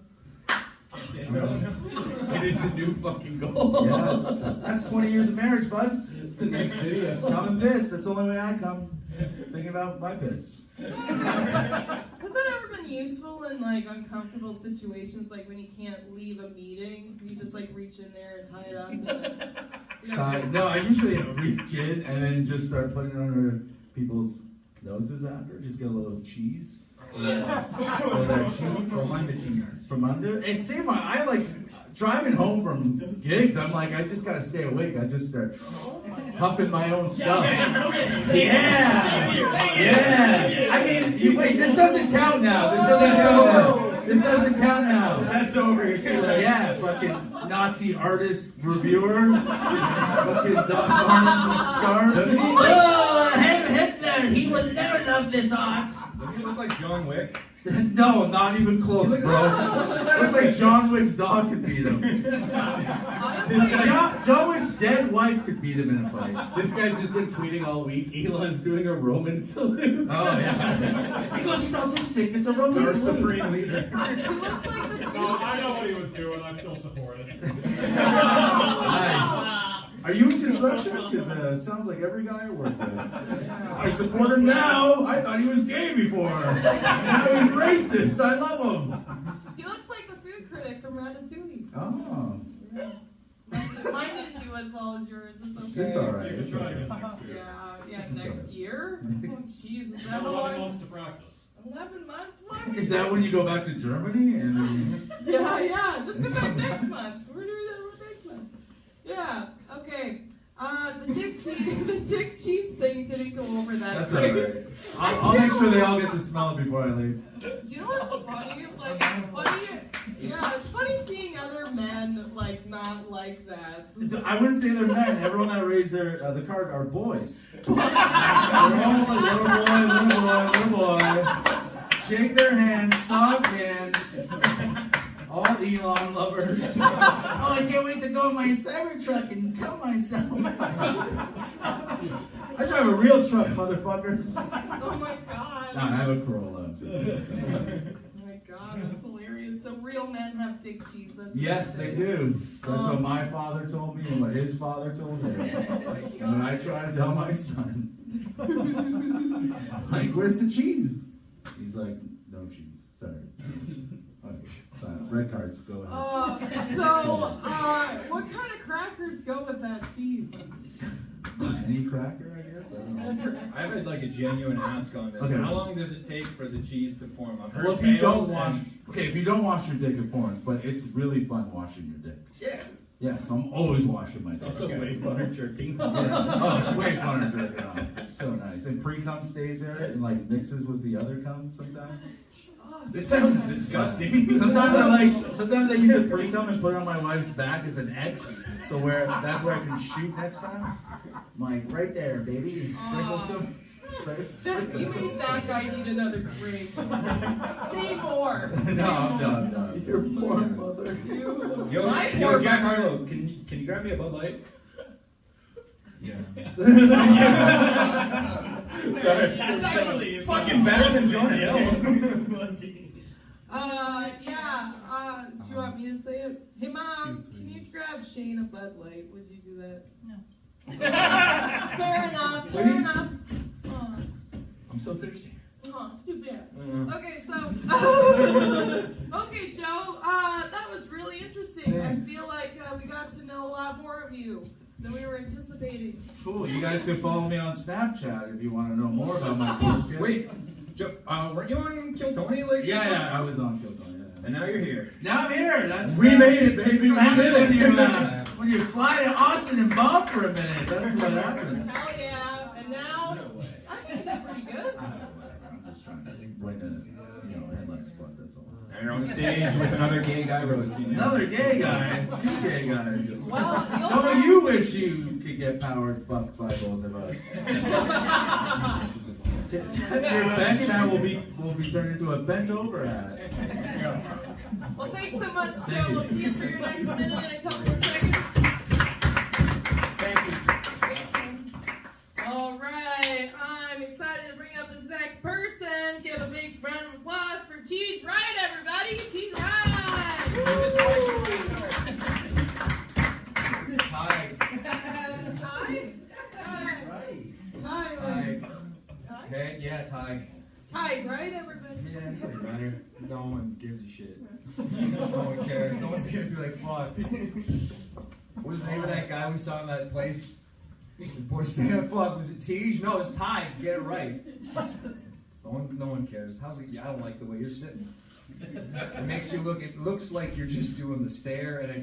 It is a new fucking goal. Yeah, that's 20 years of marriage, bud. It's the next video. Come and piss. That's the only way I come. Thinking about my piss. Has that ever been useful in like uncomfortable situations, like when you can't leave a meeting, you just like reach in there and tie it up? And, No, I usually reach in and then just start putting it under people's noses after. Just get a little cheese. Or that cheese from under cheese. From under. And same, I like driving home from gigs. I'm like, I just gotta stay awake. I just start huffing my own stuff. Yeah. I mean, wait, this doesn't count now. This doesn't count now. That's over here too. Yeah, fucking Nazi artist reviewer. Fucking Doc Martens and scarves. Oh, Hitler, he would never love this art. Doesn't he look like John Wick? No, not even close, bro. Looks like John Wick's dog could beat him. John Wick's dead wife could beat him in a fight. This guy's just been tweeting all week. Elon's doing a Roman salute. Oh, yeah. He goes, he's autistic. It's a Roman Our salute. supreme leader. he looks like the No, I know what he was doing. I still support it. Nice. Are you in construction? Because it sounds like every guy I work with. I support him now. I thought he was gay before. Now he's racist. I love him. He looks like the food critic from Ratatouille. Oh. Yeah. Mine didn't do as well as yours. It's okay. It's all right. You can It's try all right. again next year. Yeah, It's next all year? Oh, jeez, is that a 11 long? months to practice. 11 months? What? Is that when you go back to Germany? And Yeah, just come back next month. We're doing that next month. Yeah, okay. The dick cheese thing didn't go over that that's all great. right. I'll make sure they all get to smell it before I leave. You know what's funny? Like, it's funny. Yeah, it's funny seeing other men like not like that. I wouldn't say they're men. Everyone that raised the card are boys. They're all like little boy. Shake their hands, soft hands. All Elon lovers. Oh, I can't wait to go in my Cybertruck and kill myself. I drive a real truck, motherfuckers. Oh my god. No, I have a Corolla. Oh my god, that's hilarious. So real men have dick cheese. That's Yes, they do. That's what my father told me and what his father told him. And when I try to tell my son, like, where's the cheese? He's like, no cheese. Sorry. Okay, red cards, go ahead. What kind of crackers go with that cheese? Any cracker, I guess? I don't know. I have like a genuine ask on this. Okay. How long does it take for the cheese to form? I've heard Well, if you don't tails wash, and- if you don't wash your dick, it forms, but it's really fun washing your dick. Yeah. Yeah, so I'm always washing my dick. Also way funner jerking. Yeah. Oh, it's way funner jerking off. It's so nice. And pre-cum stays there and like mixes with the other cum sometimes. This sounds disgusting. Sometimes I use a pre-cum and put it on my wife's back as an X, so that's where I can shoot next time. I'm like, right there, baby. Sprinkle some. You made that guy need another drink. Say more. No. Your poor mother. Yo, Jack Harlow, can you grab me a Bud Light? Yeah. Sorry. That's actually it's fucking better than Jonah Hill. Do you want me to say it? Hey, Mom, can you grab Shane a Bud Light? Would you do that? No. Fair enough. Oh. I'm so thirsty. Oh, it's too bad. Okay, so, okay, Joe, that was really interesting. Thanks. I feel like we got to know a lot more of you than we were anticipating. Cool. You guys can follow me on Snapchat if you want to know more about my course. Wait, Joe, weren't you on Kill Tony? Yeah, I was on Kill Tony. Yeah. And now you're here. Now I'm here. That's We made it, baby. We That's did when it. when you fly to Austin and bomb for a minute. That's what happens. Hell yeah. And now, I think you did pretty good. I'm just trying to win a headline spot. That's all. And you're on stage with another gay guy roasting you. Another gay guy. 2 gay guys. Well, Don't you wish you could get powered fucked by both of us? Your bench hat will be turned into a bent over ass. Well, thanks so much, Joe. We'll see you for your next minute in a couple of seconds. Thank you. All right, I'm excited to bring up this next person. Give a big round of applause for Teej Wright, everybody. Teej Wright. It's Ty. Ty. Hey, yeah, Ty. Ty, right, everybody? Yeah, it doesn't matter. No one gives a shit. No one cares. No one's gonna be like, fuck. What was the name of that guy we saw in that place? Portside. Fuck, was it Tej? No, it's Ty. Get it right. No one cares. How's it? I don't like the way you're sitting. It makes you look. It looks like you're just doing the stare, and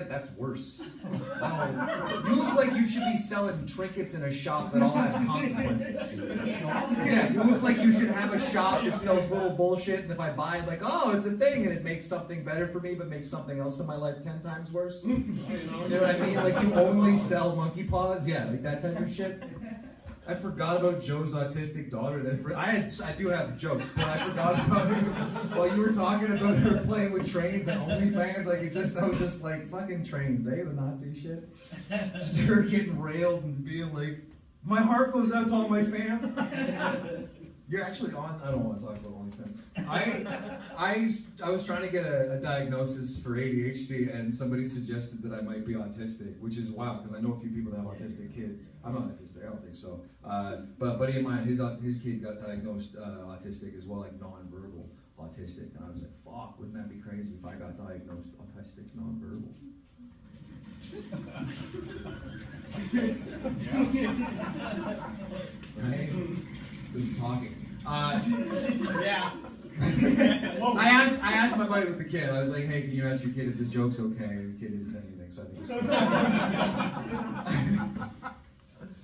that's worse. No, you look like you should be selling trinkets in a shop that all have consequences. Yeah, you look like you should have a shop that sells little bullshit, and if I buy it, like, oh, it's a thing, and it makes something better for me, but makes something else in my life 10 times worse. You know what I mean? Like you only sell monkey paws. Yeah, like that type of shit. I forgot about Joe's autistic daughter. I do have jokes, but I forgot about it while you were talking about her playing with trains and OnlyFans. I was just like, fucking trains, eh? The Nazi shit. Just her getting railed and being like, my heart goes out to all my fans. You're actually on. I don't want to talk about OnlyFans. I was trying to get a diagnosis for ADHD, and somebody suggested that I might be autistic, which is wild because I know a few people that have autistic kids. I'm not autistic. I don't think so. But a buddy of mine, his kid got diagnosed autistic as well, like non-verbal autistic, and I was like, fuck, wouldn't that be crazy if I got diagnosed autistic non-verbal? Right? Talking. Yeah. I asked my buddy with the kid. I was like, "Hey, can you ask your kid if this joke's okay?" And the kid didn't say anything, so I think it's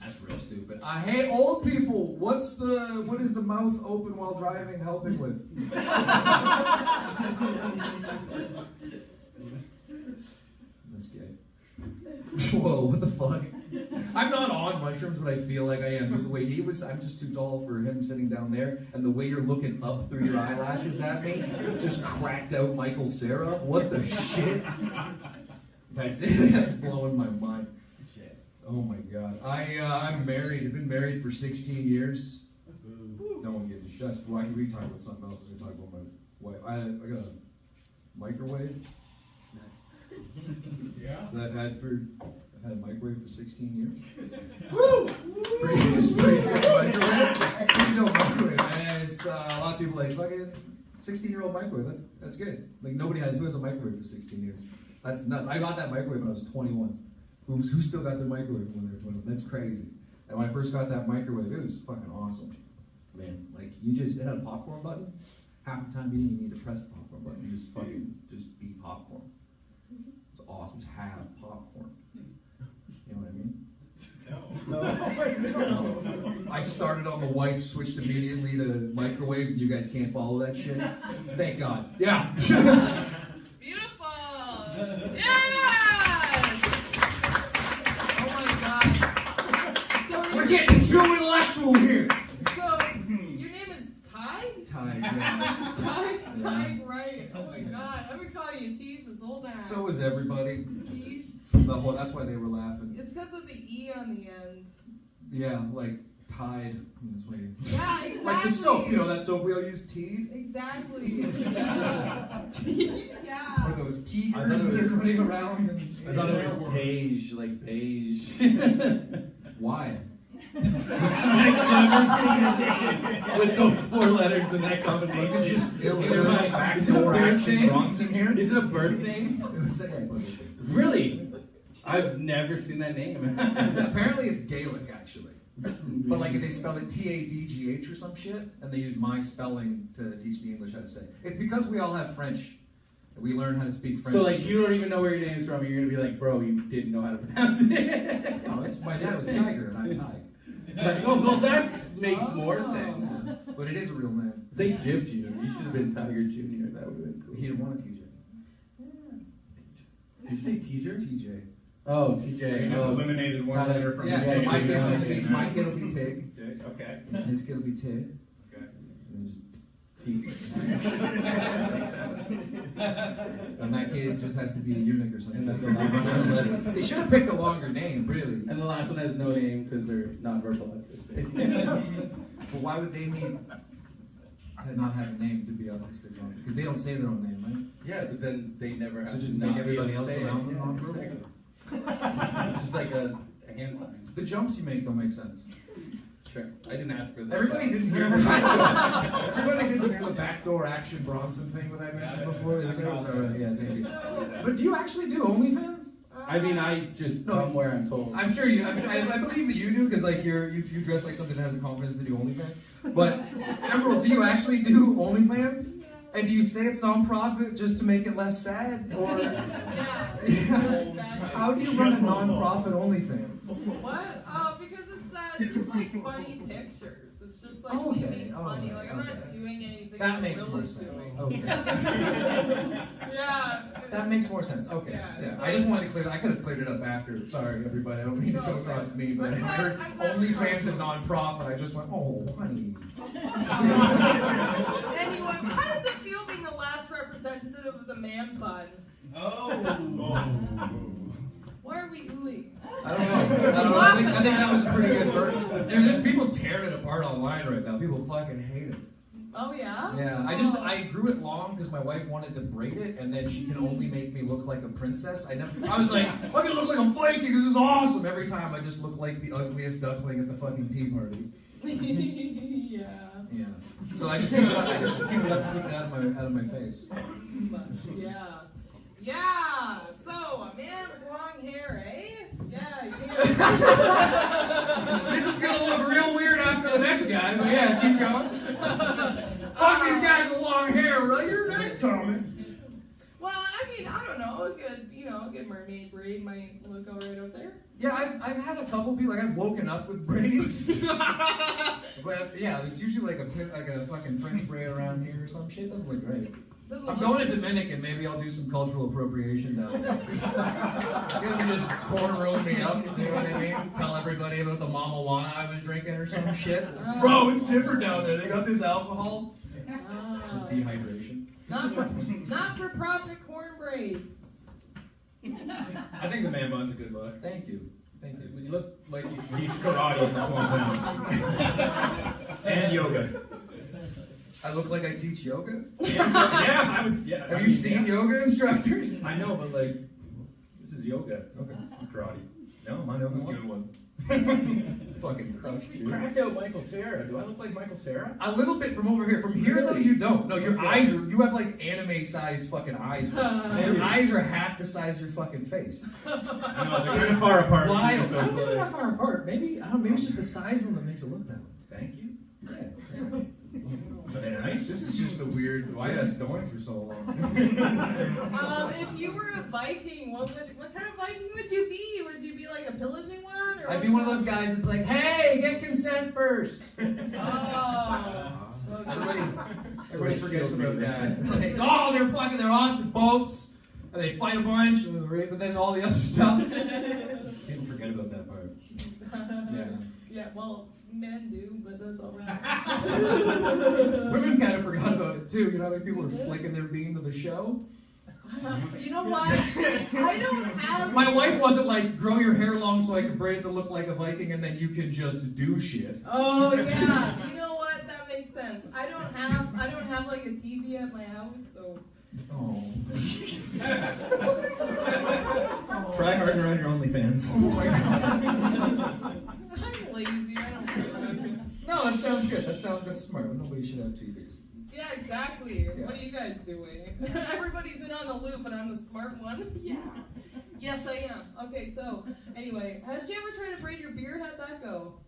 that's real stupid. Hey, old people, what is the mouth open while driving helping with? That's gay. Whoa, what the fuck? I'm not on mushrooms, but I feel like I am. Because the way he was, I'm just too tall for him sitting down there. And the way you're looking up through your eyelashes at me, just cracked out Michael Cera. What the shit? That's blowing my mind. Oh my god. I'm married. I've been married for 16 years. No one gives a shit. Why can we talk about something else? We're talking about my wife. I got a microwave. Yeah. That I've had a microwave for 16 years. Woo! It's pretty sick microwave. You know microwave, man. It's a lot of people like fucking 16-year-old microwave. That's good. Like who has a microwave for 16 years? That's nuts. I got that microwave when I was 21. Who still got their microwave when they were 21? That's crazy. And when I first got that microwave, it was fucking awesome. Man, like it had a popcorn button. Half the time you didn't even need to press the popcorn button. You just beat popcorn. It's awesome. Just have popcorn. You know what I mean? No. I started on the wife, switched immediately to microwaves, and you guys can't follow that shit. Thank God. Yeah. Beautiful. Yes. Oh my God. So We're getting too intellectual here. So your name is Ty? Ty, yeah. Ty, right. Oh my God. I've been calling you Teej this whole time. So is everybody. Teej. That's why they were laughing. It's because of the E on the end. Yeah, like Tide. That's why you... Yeah, exactly. Like the soap, you know that soap we all use, Teed? Exactly. Yeah. Yeah. Or those tigers that are running around. I thought it was beige, like beige. Why? With those 4 letters in that combination. It's just illiterate backdoor action Bronson here. Is it a bird thing? It's a bird thing. Really? I've never seen that name. Apparently it's Gaelic, actually. But like if they spell it T-A-D-G-H or some shit, and they use my spelling to teach the English how to say it. It's because we all have French. We learn how to speak French. So like you don't even know where your name's from, and you're gonna be like, bro, you didn't know how to pronounce it. No, my dad was Tiger, and I'm Ty. Like, oh, well, that makes more sense. But it is a real name. They jibbed you. You should have been Tiger Jr. That would have been cool. He didn't want a TJ. Did you say teacher? TJ. Oh, TJ. You just eliminated one letter from yeah, the so name. my kid will be Tig. Okay. And his kid will be Tig. Okay. And then just Teacher. and that kid just has to be a eunuch or something. And then the last one. They should have picked a longer name, really. And the last one has no name because they're nonverbal autistic. But why would they need to not have a name to be autistic? Because they don't say their own name, right? Yeah, but then they never have So to just not make be everybody able to else say around it. them nonverbal? It's just like a hand sign. The jumps you make don't make sense. Sure. I didn't ask for that. Everybody didn't hear the backdoor action Bronson thing that I mentioned before. Yeah, thank you. But do you actually do OnlyFans? I mean, I just come where I'm told. I'm sure you. I believe that you do because like you dress like something that has the confidence to do OnlyFans. But Emerald, do you actually do OnlyFans? And do you say it's non-profit just to make it less sad? Or how do you run a non-profit OnlyFans? What? Oh, because it's just like funny pictures. It's just like me being funny. Like I'm not doing anything. That makes more Will is sense. doing. Okay. Yeah. That makes more sense. Okay. Yeah, So, it's I just wanted to clear. I could have cleared it up after. Sorry, everybody. I don't mean to go across me, but I heard OnlyFans and non-profit. I just went, oh, honey. Anyway, how does it feel being the last representative of the man bun? Oh. Why are we oohing? I don't know. I think that was a pretty good word. There's just people tearing it apart online right now. People fucking hate it. Oh yeah? Yeah. I grew it long because my wife wanted to braid it, and then she can only make me look like a princess. I was like, I'm gonna look like a Viking. This is awesome. Every time I just look like the ugliest duckling at the fucking tea party. Yeah. Yeah. So I just keep it up. I just keep it up to keep it out of my face. Yeah. Yeah. So a man with long hair, eh? Yeah. This is gonna look real weird after the next guy, but yeah, keep going. Fuck these guys with long hair. Right? You're next, Tommy. Well, I mean, I don't know. A good mermaid braid might look all right out there. Yeah, I've had a couple people, like I've woken up with braids. But yeah, it's usually like a fucking French braid around here or some shit. It doesn't look great. I'm going to Dominican, maybe I'll do some cultural appropriation down there. Get them just cornrow me up, you know what I mean? Tell everybody about the mama wana I was drinking or some shit. Bro, it's different down there. They got this alcohol. Just dehydration. Not for profit corn braids. I think the man bun's a good look. Thank you. Thank you. You look like you teach karate in this small town. And yoga. I look like I teach yoga? Yeah, I would. Yeah. Have you seen yoga instructors? I know, but like, this is yoga. Okay. Karate. No, my nose is a good one. Fucking crushed, You dude. cracked out Michael Cera. Do I look like Michael Cera? A little bit from over here. From here, though, you don't. No, your eyes are, you have like anime-sized fucking eyes. Your eyes are half the size of your fucking face. I know, they're kind of far apart. Wild. Too, so I don't it's think they're like- that far apart. Maybe, I don't know, maybe it's just the size of them that makes it look that way. Thank you. Yeah. Are they nice? This is just a weird, why is this going for so long? If you were a Viking, what kind of Viking would you be? Would you be like a pillaging one? Or I'd be one of those guys that's like, hey, get consent first. Everybody forgets about that. Like, oh, they're off the boats, and they fight a bunch, but then all the other stuff. People forget about that part. Yeah. Yeah, well, men do, but that's all right. Women kind of forgot about it too. You know how many people are flicking their bean to the show? You know what? I don't have... My wife wasn't like, grow your hair long so I can braid it to look like a Viking and then you can just do shit. Oh, yeah. You know what? That makes sense. I don't have like a TV at my house, so... Oh. Try harder on your OnlyFans. Oh my God. I'm lazy. I don't do it. No, that sounds good. That's smart. Nobody should have TVs. Yeah, exactly. Yeah. What are you guys doing? Everybody's in on the loop, and I'm the smart one. Yeah. Yes, I am. Okay, so anyway, has she ever tried to braid your beard? How'd that go?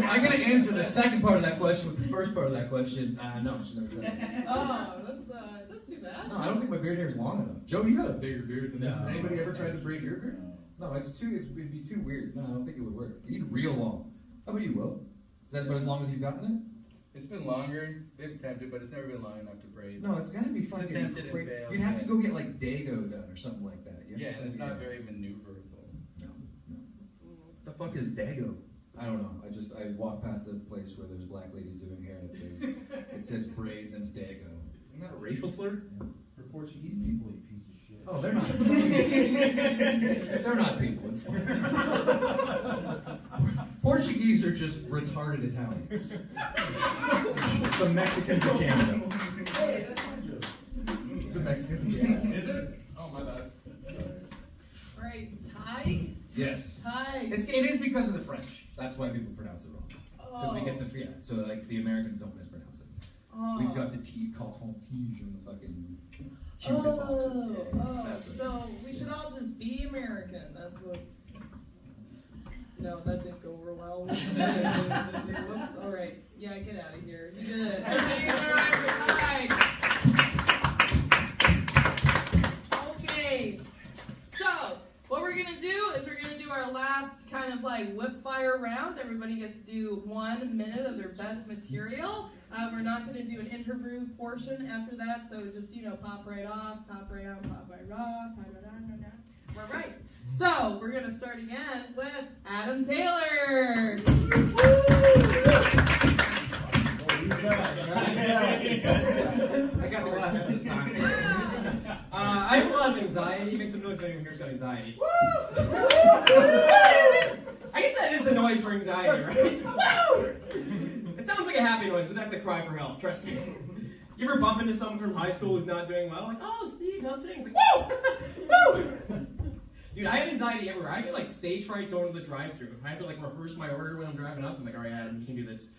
I'm gonna answer the second part of that question with the first part of that question. No, she's never tried it. Oh, that's too bad. No, I don't think my beard hair is long enough. Joe, you got a bigger beard than this. Has anybody ever tried to braid your beard? No, it'd be too weird. No, I don't think it would work. You need real long. How about you, Will? Is that about as long as you've gotten it? It's been longer. They've attempted, but it's never been long enough to braid. No, it's gotta be fucking attempted crazy. and failed. You'd have to go get like Dago done or something like that. Yeah, and it's not very maneuverable. No. What the fuck is Dago? I don't know. I walked past the place where there's black ladies doing hair and it says braids and Dago. Isn't that a racial slur? Yeah. For Portuguese people, you piece of shit. Oh, they're not. They're not people. It's fine. Portuguese are just retarded Italians. Some Mexicans in Canada. Hey, that's my joke. The Mexicans in Canada. Is it? Oh, my bad. All right, Thai? Yes. Thai. It is because of the French. That's why people pronounce it wrong. Because we get the so like the Americans don't mispronounce it. Oh. We've got the coton-tige in the fucking Q-tip boxes. Yeah, that's right. So we should all just be American. That's what. No, that didn't go over well. Whoops. All right. Yeah, get out of here. You did it. Everybody, all right. Okay. So what we're gonna do is we're gonna do our last kind of like whip fire round. Everybody gets to do 1 minute of their best material. We're not going to do an interview portion after that, so just, pop right off, pop right on, pop right off, pop right on. All right. So we're going to start again with Adam Taylor. I got the glasses this time. I have a lot of anxiety. Make some noise if anyone here's got anxiety. I guess that is the noise for anxiety, right? It sounds like a happy noise, but that's a cry for help, trust me. You ever bump into someone from high school who's not doing well? Like, oh, Steve, how's things? Like, woo! Woo! Dude, I have anxiety everywhere. I get like stage fright going to the drive-thru. I have to like rehearse my order when I'm driving up. I'm like, all right, Adam, you can do this.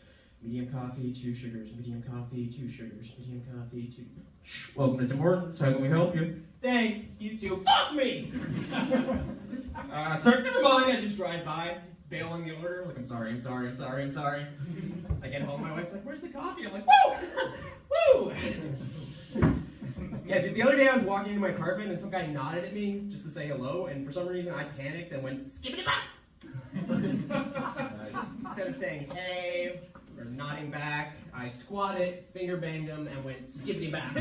Medium coffee, 2 sugars. Medium coffee, 2 sugars. Medium coffee, 2. Welcome to Tim Hortons. How can we help you? Thanks. You too. Fuck me! Sir, never mind. I just drive by, bail on the order. Like, I'm sorry. I get home, my wife's like, where's the coffee? I'm like, woo! Woo! Yeah, dude, the other day I was walking into my apartment and some guy nodded at me just to say hello, and for some reason I panicked and went, skibbity-bop! Instead of saying, hey, or nodding back, I squatted, finger banged him, and went skibbity back.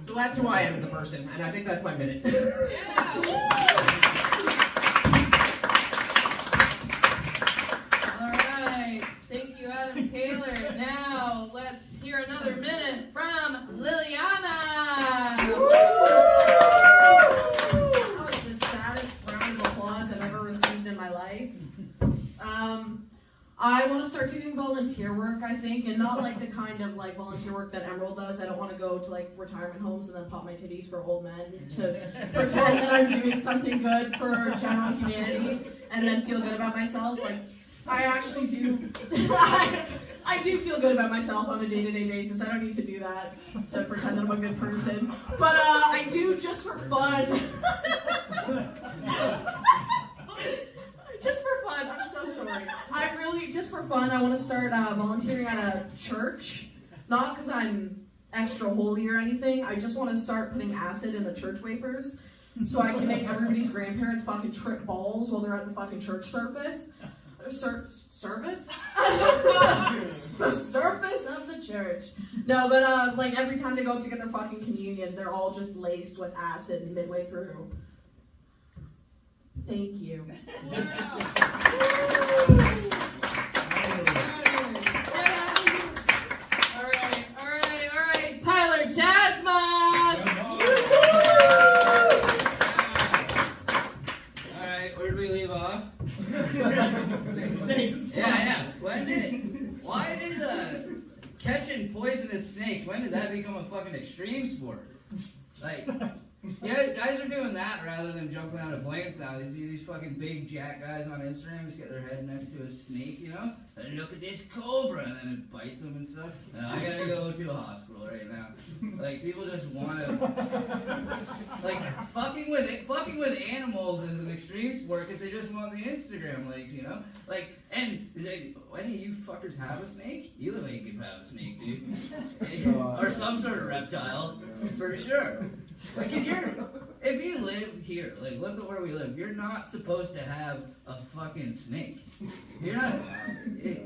So that's who I am as a person, and I think that's my minute. Yeah! All right. Thank you, Adam Taylor. Now, let's hear another minute from Liliana. That was the saddest round of applause I've ever received in my life. I want to start doing volunteer work, I think, and not like the kind of like volunteer work that Emerald does. I don't want to go to like retirement homes and then pop my titties for old men to pretend that I'm doing something good for general humanity and then feel good about myself. Like, I actually do. I do feel good about myself on a day-to-day basis. I don't need to do that to pretend that I'm a good person. But I do just for fun. Just for fun. I'm so sorry. I really, just for fun, I want to start volunteering at a church. Not because I'm extra holy or anything. I just want to start putting acid in the church wafers. so I can make everybody's grandparents fucking trip balls while they're at the fucking church service. Service? The surface of the church. No, but like every time they go up to get their fucking communion, they're all just laced with acid midway through. Thank you. All right. Tyler Shasma. All right, where did we leave off? Why did catching poisonous snakes, when did that become a fucking extreme sport? Like, yeah, guys are doing that rather than jumping out of planes now. They see these fucking big jack guys on Instagram just get their head next to a snake, you know? And look at this cobra, and then it bites them and stuff. I gotta go to the hospital right now. Like, people just wanna, like, fucking with animals is an extreme sport because they just want the Instagram likes, you know? Like, and it's like, why do you fuckers have a snake? You look like you could have a snake, dude. Or some sort of reptile, for sure. Like, if you live here, like, look at where we live, you're not supposed to have a fucking snake. You're not,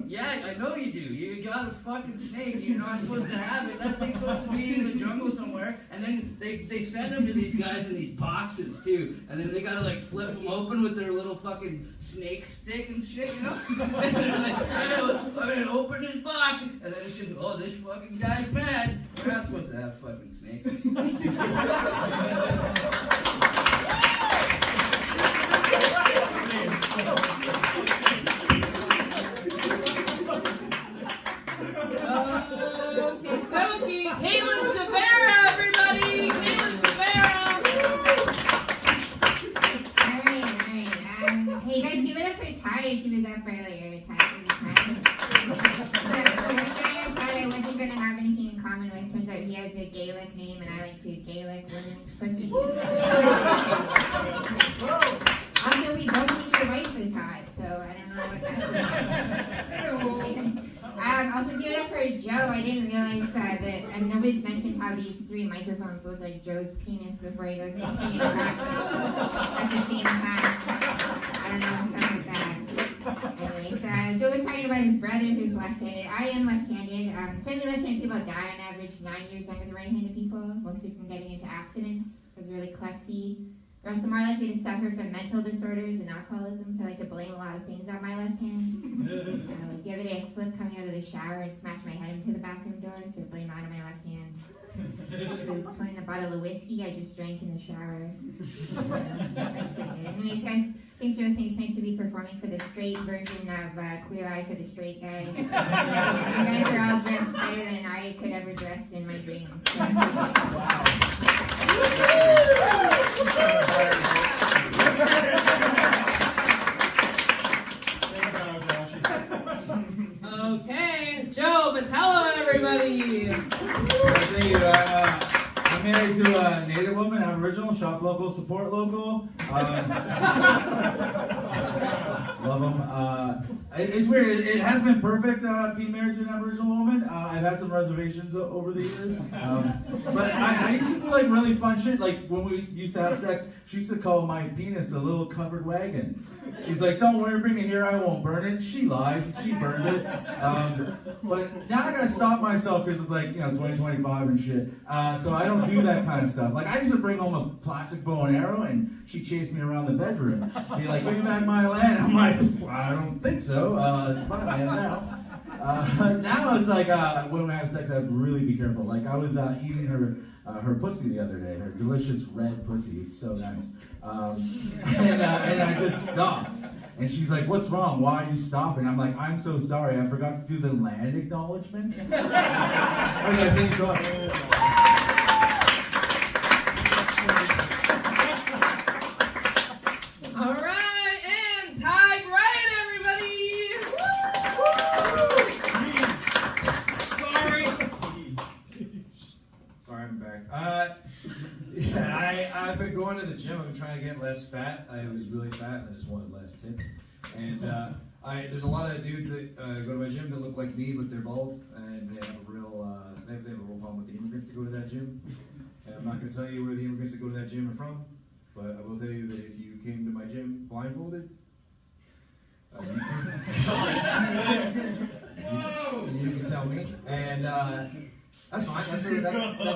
yeah, I know you do. You got a fucking snake, you're not supposed to have it. That thing's supposed to be in the jungle somewhere, and then they send them to these guys in these boxes, too, and then they gotta, like, flip them open with their little fucking snake stick and shit, you know? And they're like, I'm gonna open this box, and then it's just, oh, this fucking guy's mad. We're not supposed to have fucking snakes. Okie dokie. Caitlin Shavera, everybody. Caitlin Shavera. Alright. Hey, guys, give it up for Ty. She was up earlier. Ty was a I thought I wasn't going to have anything in common with. Turns out he has a Gaelic name, and I like to Gaelic women's pussies. Also, we don't think your wife is hot, so I don't know what that's about. Also, give it up for Joe. I didn't realize that nobody's mentioned how these 3 microphones look like Joe's penis before he goes thinking it back at the same time. I don't know what's up with that. Anyways, Joe was talking about his brother who's left-handed. I am left-handed. Apparently left-handed people die on average 9 years younger than right-handed people, mostly from getting into accidents. It's really klutzy. They're also more likely to suffer from mental disorders and alcoholism, so I like to blame a lot of things on my left hand. Like the other day, I slipped coming out of the shower and smashed my head into the bathroom door, so I blame that on my left hand. Which was when the bottle of whiskey I just drank in the shower. That's pretty good. Anyways, guys, thanks for listening. It's nice to be performing for the straight version of Queer Eye for the Straight Guy. You guys are all dressed better than I could ever dress in my dreams. So. Okay, Joe Vitello, everybody. Thank you. I'm married to a Native woman, Aboriginal, shop local, support local. Love them. It's weird. It has been perfect being married to an Aboriginal woman. I've had some reservations over the years. But I used to do like really fun shit. Like when we used to have sex, she used to call my penis a little covered wagon. She's like, don't worry, bring it here, I won't burn it. She lied, she burned it. But now I gotta stop myself because it's like, 2025 and shit. So I don't do that kind of stuff. Like I used to bring home a plastic bow and arrow and she'd chase me around the bedroom. Be like, give me back my land. I'm like, I don't think so. It's my land now. Now it's like, when we have sex, I have to really be careful. Like I was eating her pussy the other day, her delicious red pussy. It's so nice. And I just stopped. And she's like, what's wrong? Why are you stopping? I'm like, I'm so sorry. I forgot to do the land acknowledgement. Okay, thanks so much. All right, and Ty Wright, everybody. Sorry, I'm back. I've been going to the gym. I've been trying to get less fat. I was really fat and I just wanted less tits. And there's a lot of dudes that go to my gym that look like me, but they're bald, and they have a real problem with the immigrants that go to that gym. And I'm not going to tell you where the immigrants that go to that gym are from, but blindfolded. You can tell me, and that's fine. That's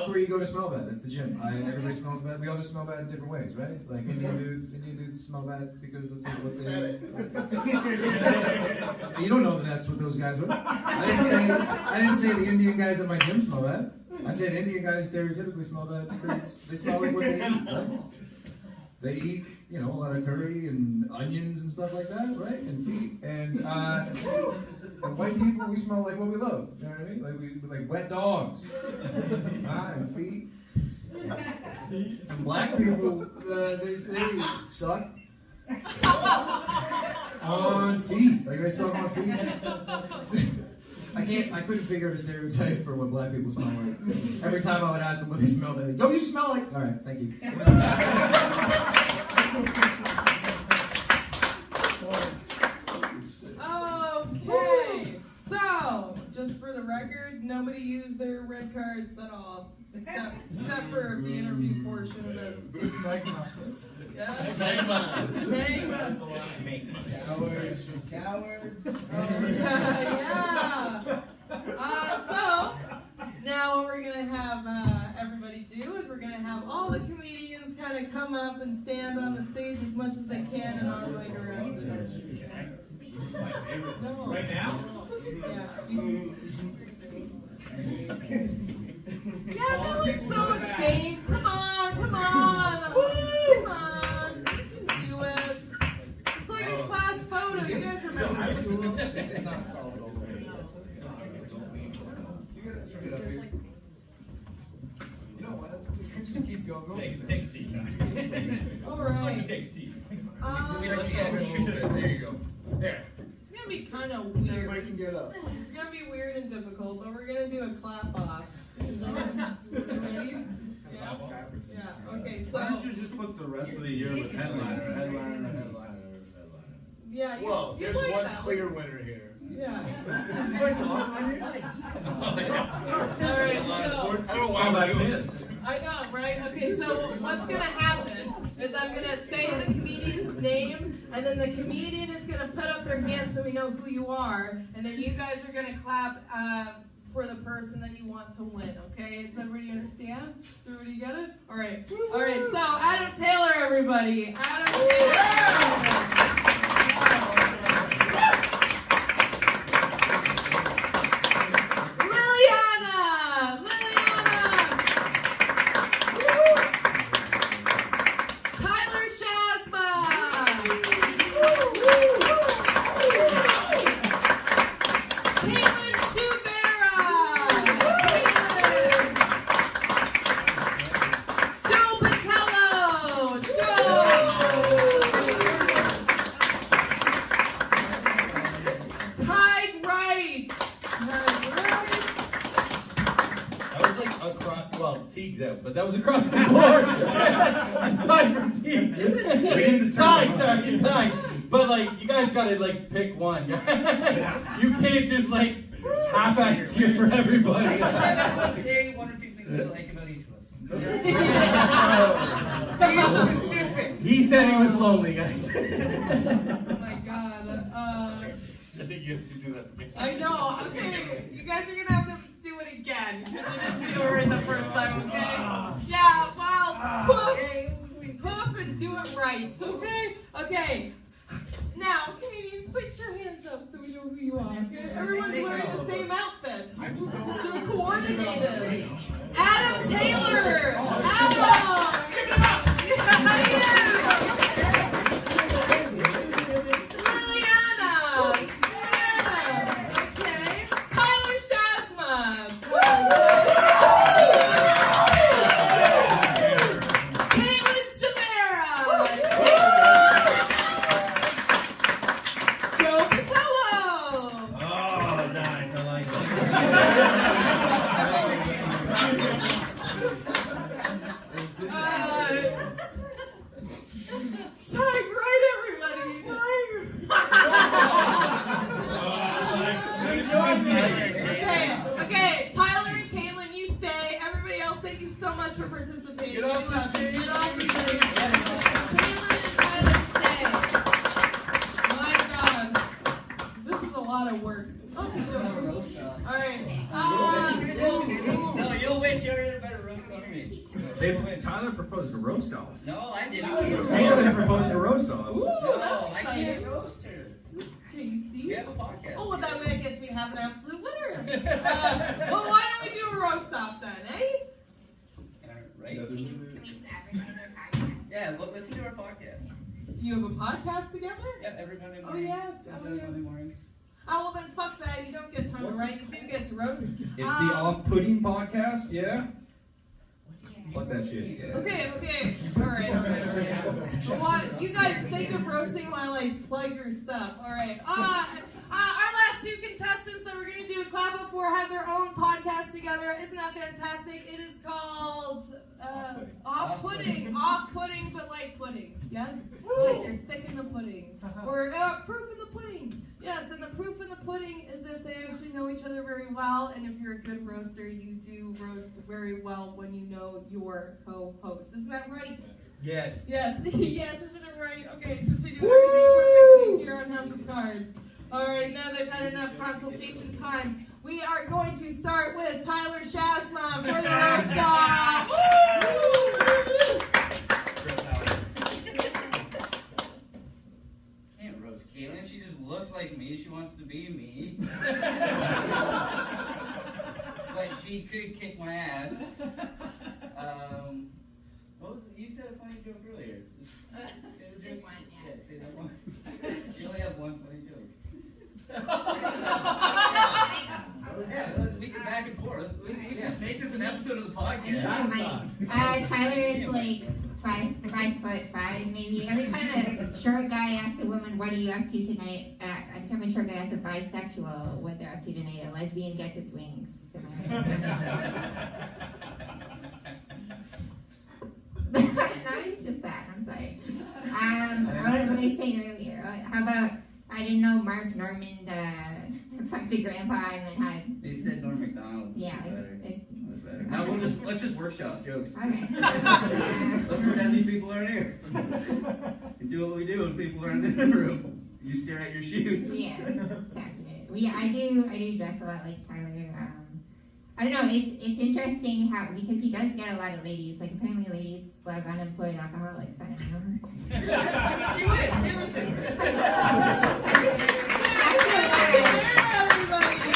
where you go to smell bad. That's the gym. Everybody smells bad. We all just smell bad in different ways, right? Like Indian dudes smell bad because that's what they. You don't know that that's what those guys were. I didn't say the Indian guys at my gym smell bad. I said Indian guys stereotypically smell bad because they smell like what they eat. Right? They eat, a lot of curry and onions and stuff like that, right? And feet. And white people, we smell like what we love. You know what I mean? Like we like wet dogs, and feet. And black people, they suck on feet. Like they suck on feet. I couldn't figure out a stereotype for what black people smell like. Every time I would ask them what they smell, they'd be like, yo, you smell like. All right, thank you. Okay, so just for the record, nobody used their red cards at all, except for the interview portion of it. Magma. Cowards. Yeah. So now what we're gonna have everybody do is we're gonna have all the comedians kind of come up and stand on the stage as much as they can and all like around. No. Right now? Yeah. Yeah, don't look so ashamed. Come on. Come on. You can do it. It's like a class photo. You guys remember school? This is not solid. You know what? Let's just keep going. Take a seat. All right. Take a seat. There you go. There. It's gonna be kind of weird. Everybody can get up. It's gonna be weird and difficult, but we're gonna do a clap off. Ready? Yeah. Yeah. Okay. So. Why don't you just put the rest of the year with headliner? Yeah. Whoa, you there's like one that. clear winner here. Yeah. All All right. So. I don't know why I'm doing this. I know, right? Okay, so what's gonna happen is I'm gonna say the comedian's name, and then the comedian is gonna put up their hand so we know who you are, and then you guys are gonna clap for the person that you want to win. Okay? Does everybody understand? Does everybody get it? All right. All right. So Adam Taylor, everybody. Adam Taylor. But that was across the board. Aside from Teague. Sorry. But you guys gotta pick one. You can't just half-ass cheer for everybody. Let's say one or two things we like about each of us. He's specific. He said he was lonely, guys. Oh my God. I think you have to do that. I know. Okay, you guys are gonna have to do it again because you didn't do it right the first time. Okay? Yeah. Well, poof and do it right. Okay. Okay. Now, comedians, put your hands up so we know who you are. Okay? Everyone's wearing the same outfit. So coordinated. Adam Taylor. Adam. Skip him up. Okay, Tyler and Caitlin, you stay. Everybody else, thank you so much for participating. Get off the stage. Caitlin and Tyler, stay. roast off. No, I didn't. Caitlin proposed a roast off. Ooh, No, that's I can't exciting. roast her. Tasty. We have a podcast. Oh, well, that way I guess we have an absolute winner. Well, why don't we do a roast off then, eh? Right? Can we just advertise our podcast? Yeah, look, listen to our podcast. You have a podcast together? Yeah, every Monday Oh, morning. yes. Every Monday mornings. Oh, well, then fuck that. You don't get time to write. You do get to roast. It's the off-putting podcast, yeah? Fuck that shit. Yeah. Okay. All right. Well, what, you guys think of roasting while I plug your stuff. All right. Our last two contestants that we're going to do a clap up for have their own podcast together. Isn't that fantastic? It is called Off-Putting. Off-Putting, but like pudding. Yes? Like you're thick in the pudding. Or proof in the pudding. Yes, and the proof in the pudding is if they actually know each other very well, and if you're a good roaster, you do roast very well when you know your co-host. Isn't that right? Yes. Yes, yes, isn't it right? Okay, since we do everything perfectly here on House of Cards. All right, now they've had enough consultation time. We are going to start with Tyler Shasma for the roast off. Can't roast Caitlin. She just looks like me. She wants to be me. But she could kick my ass. What was it? You said a funny joke earlier. Just one, yeah. Say that one. You only have one funny joke. Yeah, we can back and forth. We can make this an episode of the podcast. Tyler is like 5'5", maybe. Every time a short guy asks a woman, "What are you up to tonight?" Every time a short guy asks a bisexual what they're up to tonight, a lesbian gets its wings. No, it's just that. I'm sorry. What did I say earlier? How about I didn't know Mark Normand fucked a grandpa and then had. They said Norm MacDonald. Yeah, That's better. Now let's just workshop jokes. Okay. Let's pretend these people aren't here. We do what we do when people aren't in the room. You stare at your shoes. Yeah, exactly. Well, yeah, I do dress a lot like Tyler. I don't know. It's interesting how because he does get a lot of ladies. Like apparently, ladies love unemployed alcoholics. I don't know. She wins. Everything.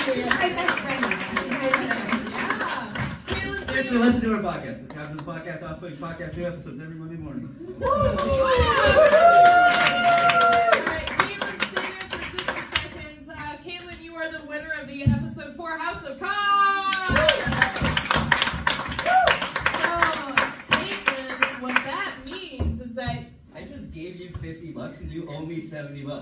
My best friend. Seriously, listen to our podcast. It's time for the podcast, Off-Putting Podcast, new episodes every Monday morning. Alright, Caitlin, stay there for just a second. Caitlin, you are the winner of the episode 4 House of Cards. So, Caitlin, what that means is that I just gave you $50 and you owe me $70. I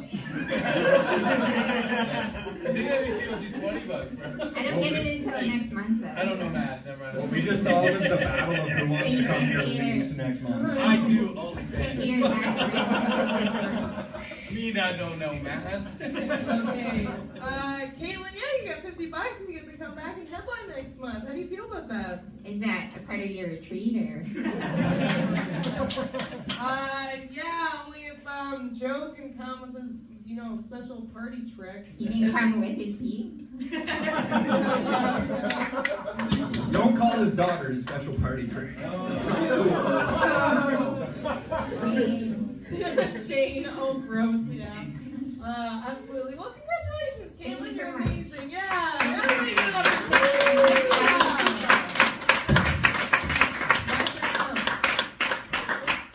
think I think she owes you $20, bro. I don't get it until next month, though. I don't know math. Never mind. What we just saw was the battle of who wants to come here least next month. I do only Take your tax. Me that don't know math. okay. Caitlin, yeah, you got $50 and you get to come back and headline next month. How do you feel about that? Is that a part of your retreat, or? Yeah, only if Joe can come with his, special party trick. He can come with his pee? Don't call his daughter his special party trick. Shane, oh gross, yeah. Absolutely. Well, congratulations, Caitlin, you're amazing. Yeah. Everybody give it up for Caitlin.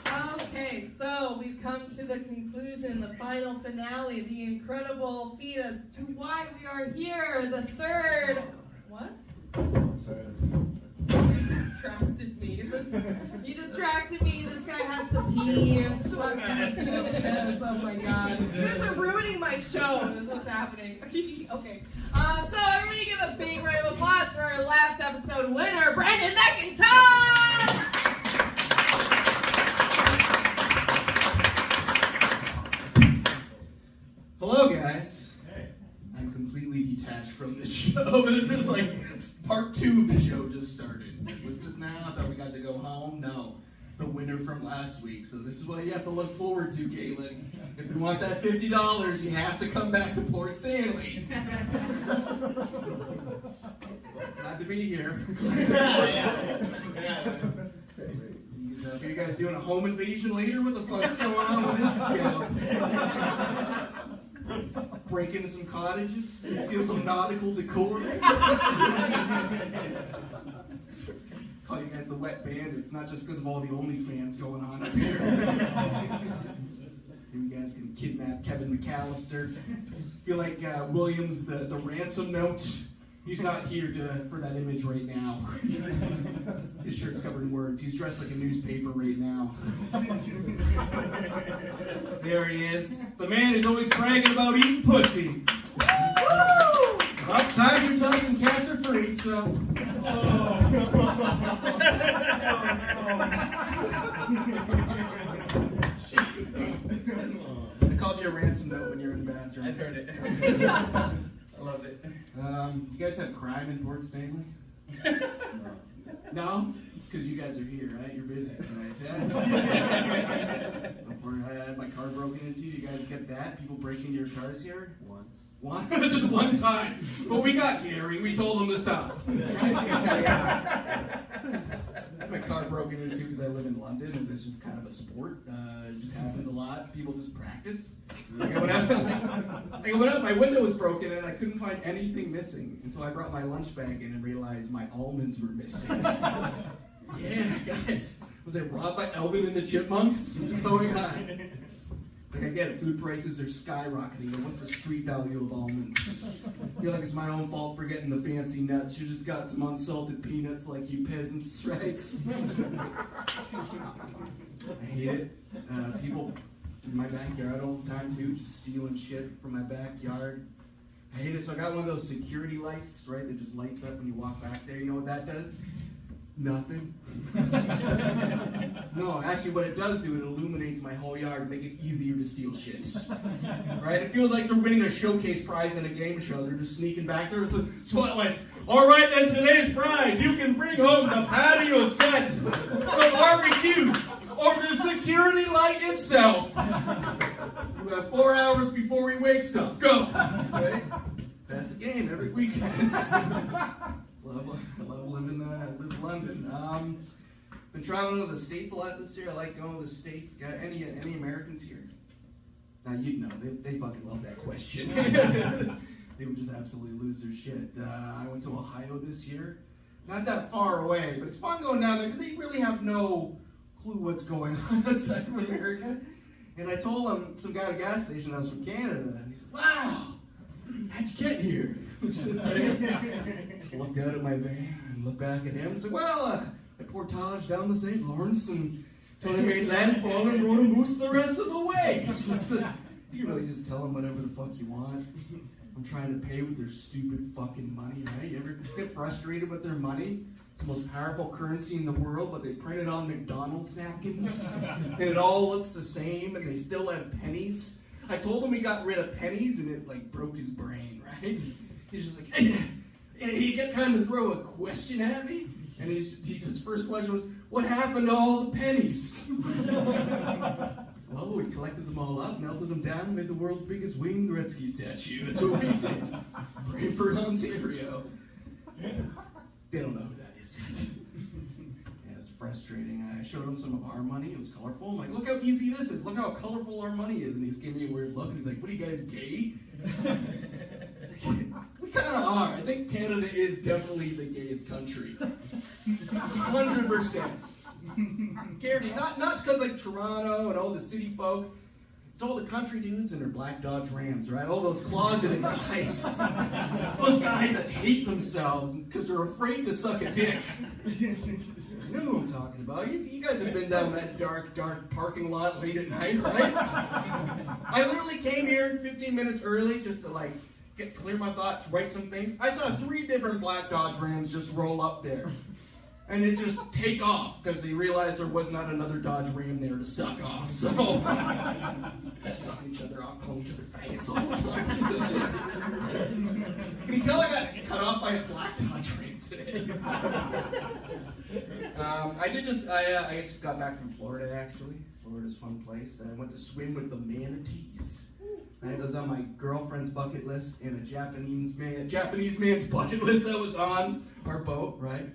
Yeah. Okay, so we've come to the conclusion, the final finale, the incredible fetus to why we are here, the third. What? You distracted me. This guy has to pee. Oh my god. You guys are ruining my show. This is what's happening. Okay. So everybody give a big round of applause for our last episode winner, Brandon McIntosh! Hello, guys. Hey. I'm completely detached from the show, but it feels like part 2 of the show just started. It's like, what's this now? I thought we got to go home. No, the winner from last week. So this is what you have to look forward to, Caitlin. If you want that $50, you have to come back to Port Stanley. Glad to be here. Are you guys doing a home invasion later? What the fuck's going on with this scale? Break into some cottages, steal some nautical decor. Call you guys the Wet Bandits, not just because of all the OnlyFans going on up here. You guys can kidnap Kevin McAllister. Feel like Williams, the ransom note. He's not here for that image right now. His shirt's covered in words. He's dressed like a newspaper right now. There he is. The man is always bragging about eating pussy. Well, times are tough and cats are free, so. I called you a ransom note when you were in the bathroom. I've heard it. I love it. You guys have crime in Port Stanley? No? Because you guys are here, right? You're busy tonight. I had my car broken into. You guys get that? People break into your cars here? Once. One? Just one time. But we got Gary. We told him to stop. I had my car broken into because I live in London, and it's just kind of a sport. It just happens a lot. People just practice. I went out, my window was broken, and I couldn't find anything missing until I brought my lunch bag in and realized my almonds were missing. Yeah, guys. Was I robbed by Alvin and the Chipmunks? What's going on? Like, I get it, food prices are skyrocketing, and what's the street value of almonds? I feel like it's my own fault for getting the fancy nuts. You just got some unsalted peanuts like you peasants, right? I hate it. People in my backyard all the time, too, just stealing shit from my backyard. I hate it. So I got one of those security lights, right, that just lights up when you walk back there. You know what that does? Nothing. No, actually what it does do, it illuminates my whole yard, make it easier to steal shit. Right? It feels like they're winning a showcase prize in a game show. They're just sneaking back there with some spotlights. All right, then today's prize, you can bring home the patio set, the barbecue, or the security light itself. You have 4 hours before he wakes up. Go! Right? That's the game every weekend. Love living in London. Been traveling to the States a lot this year. I like going to the States. Got any Americans here? Now you'd know. They fucking love that question. They would just absolutely lose their shit. I went to Ohio this year. Not that far away, but it's fun going down there because they really have no clue what's going on outside of America. And I told some guy at a gas station I was from Canada, and he said, "Wow, how'd you get here?" Just looked out at my van and looked back at him and said, "Well, I portaged down the St. Lawrence and until I made landfall and rode a moose the rest of the way." It's just, you really just tell them whatever the fuck you want. I'm trying to pay with their stupid fucking money, right? You ever get frustrated with their money? It's the most powerful currency in the world, but they print it on McDonald's napkins, and it all looks the same, and they still have pennies. I told him he got rid of pennies, and it like broke his brain, right? He's just like, and he kept trying to throw a question at me, and his first question was, "What happened to all the pennies?" Well, we collected them all up, melted them down, and made the world's biggest Wayne Gretzky statue. That's what we did. Brantford, Ontario. They don't know who that is yet. Yeah, it's frustrating. I showed him some of our money. It was colorful. I'm like, "Look how easy this is. Look how colorful our money is." And he just gave me a weird look, and he's like, "What are you guys, gay?" We kind of are. I think Canada is definitely the gayest country. 100%. Guaranteed. Not because like Toronto and all the city folk. It's all the country dudes and their black Dodge Rams, right? All those closeted guys. Those guys that hate themselves because they're afraid to suck a dick. You know who I'm talking about. You guys have been down that dark parking lot late at night, right? I literally came here 15 minutes early just to like clear my thoughts, write some things. I saw 3 different black Dodge Rams just roll up there. And it just take off because they realized there was not another Dodge Ram there to suck off. So, sucking each other off, calling each other faggots all the time. Can you tell I got cut off by a black Dodge Ram today? I just got back from Florida, actually. Florida's a fun place. I went to swim with the manatees. It was on my girlfriend's bucket list and a Japanese man's bucket list that was on our boat, right?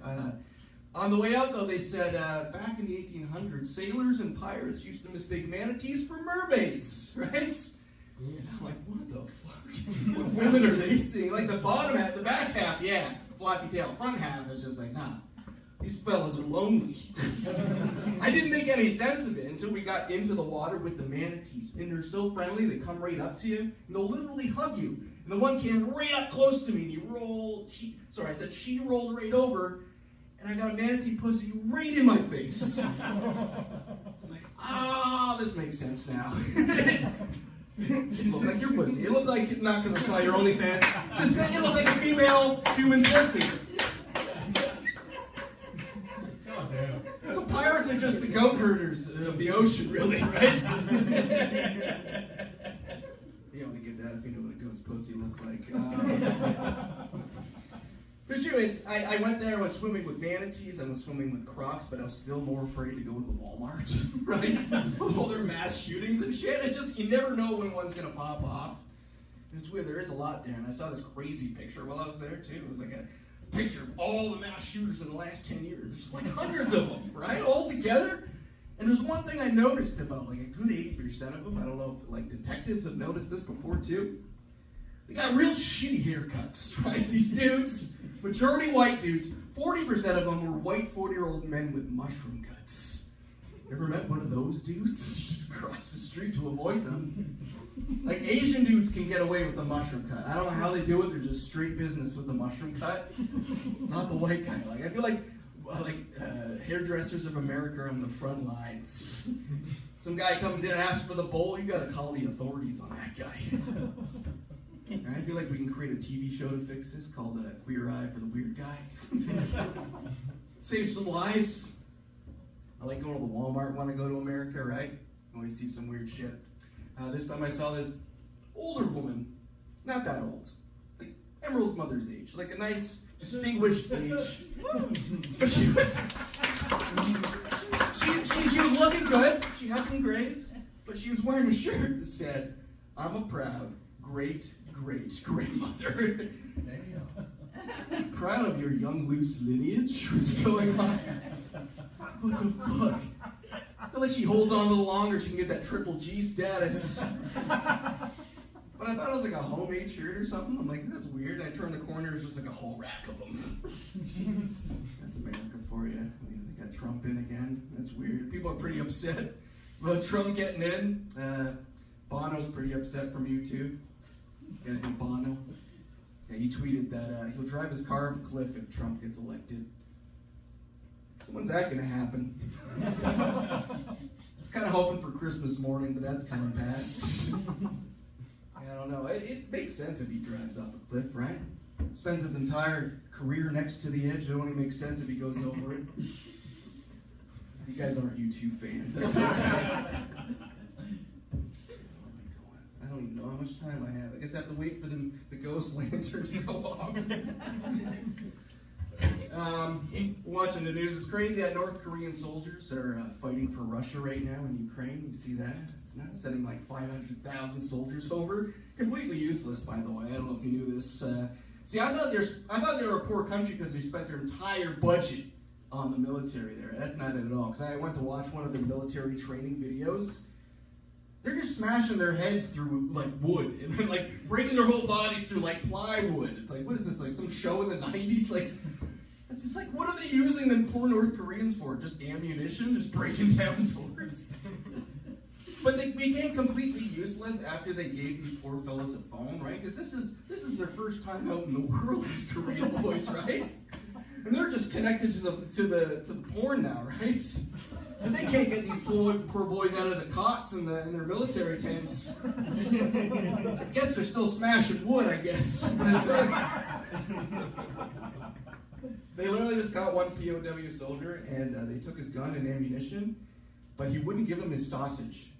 On the way out, though, they said back in the 1800s, sailors and pirates used to mistake manatees for mermaids, right? And I'm like, what the fuck? What women are they seeing? Like the bottom half, the back half, yeah, floppy tail. Front half is just like, nah, these fellas are lonely. I didn't make any sense of it until we got into the water with the manatees. And they're so friendly, they come right up to you, and they'll literally hug you. And the one came right up close to me, and she rolled right over, and I got a manatee pussy right in my face. I'm like, this makes sense now. It looked like your pussy. It looked like, not because I saw your OnlyFans, just that it looked like a female human pussy. So pirates are just the goat herders of the ocean, really, right? You only get that if you know what a goat's pussy looked like. But sure, I went there, I was swimming with manatees, I was swimming with crocs, but I was still more afraid to go to the Walmart, right? All their mass shootings and shit. You never know when one's gonna pop off. And it's weird, there is a lot there, and I saw this crazy picture while I was there too. It was like a picture of all the mass shooters in the last 10 years. Just like hundreds of them, right? All together. And there's one thing I noticed about like a good 80% of them. I don't know if like detectives have noticed this before too. They got real shitty haircuts, right? These dudes, majority white dudes, 40% of them were white 40-year-old men with mushroom cuts. Ever met one of those dudes? Just cross the street to avoid them. Like Asian dudes can get away with the mushroom cut. I don't know how they do it. There's just straight business with the mushroom cut. Not the white kind. Like I feel like hairdressers of America are on the front lines. Some guy comes in and asks for the bowl. You got to call the authorities on that guy. I feel like we can create a TV show to fix this called Queer Eye for the Weird Guy. Save some lives. I like going to the Walmart when I go to America, right? Always see some weird shit. This time I saw this older woman, not that old, like Emerald's mother's age, like a nice, distinguished age. But she was looking good. She had some grace, but she was wearing a shirt that said, "I'm a proud great-great-grandmother." Proud of your young loose lineage? What's going on? What the fuck? I feel like she holds on a little longer, she can get that triple G status. But I thought it was like a homemade shirt or something. I'm like, that's weird. And I turned the corner, it's just like a whole rack of them. That's America for you. I mean, they got Trump in again. That's weird. People are pretty upset about Trump getting in. Bono's pretty upset from you too. You guys know Bono? Yeah, he tweeted that he'll drive his car off a cliff if Trump gets elected. So when's that gonna happen? I was kind of hoping for Christmas morning, but that's coming past. I don't know. It makes sense if he drives off a cliff, right? Spends his entire career next to the edge. It only makes sense if he goes over it. You guys aren't U2 fans. That's okay. I don't even know how much time I have. I guess I have to wait for the ghost lantern to go off. Watching the news, it's crazy that North Korean soldiers are fighting for Russia right now in Ukraine. You see that? It's not sending like 500,000 soldiers over. Completely useless, by the way. I don't know if you knew this. See, I thought they were a poor country because they spent their entire budget on the military there. That's not it at all. Because I went to watch one of their military training videos. They're just smashing their heads through like wood and then like breaking their whole bodies through like plywood. It's like, what is this, like some show in the 90s? Like, it's just like, what are they using them poor North Koreans for? Just ammunition? Just breaking down doors? But they became completely useless after they gave these poor fellas a phone, right? Because this is their first time out in the world, these Korean boys, right? And they're just connected to the porn now, right? So they can't get these poor boys out of the cots in their military tents. I guess they're still smashing wood, I guess. They literally just got one POW soldier, and they took his gun and ammunition, but he wouldn't give him his sausage.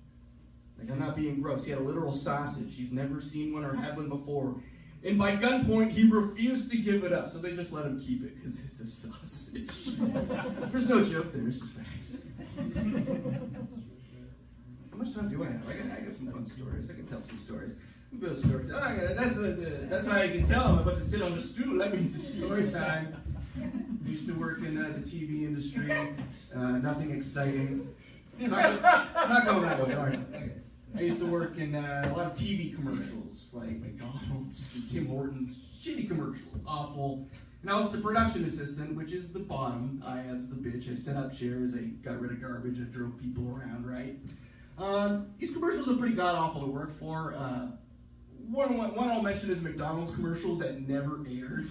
Like, I'm not being gross. He had a literal sausage. He's never seen one or had one before. And by gunpoint, he refused to give it up, so they just let him keep it, because it's a sausage. There's no joke there, it's just facts. How much time do I have? I got some fun stories. I can tell some stories. A bit of story time. That's how you can tell I'm about to sit on the stool. That means it's story time. I used to work in the TV industry. Nothing exciting. Not going that way. All right. I used to work in a lot of TV commercials, like McDonald's and Tim Hortons. Shitty commercials, awful. And I was the production assistant, which is the bottom. I was the bitch. I set up chairs. I got rid of garbage. I drove people around, right? These commercials are pretty god-awful to work for. One I'll mention is a McDonald's commercial that never aired.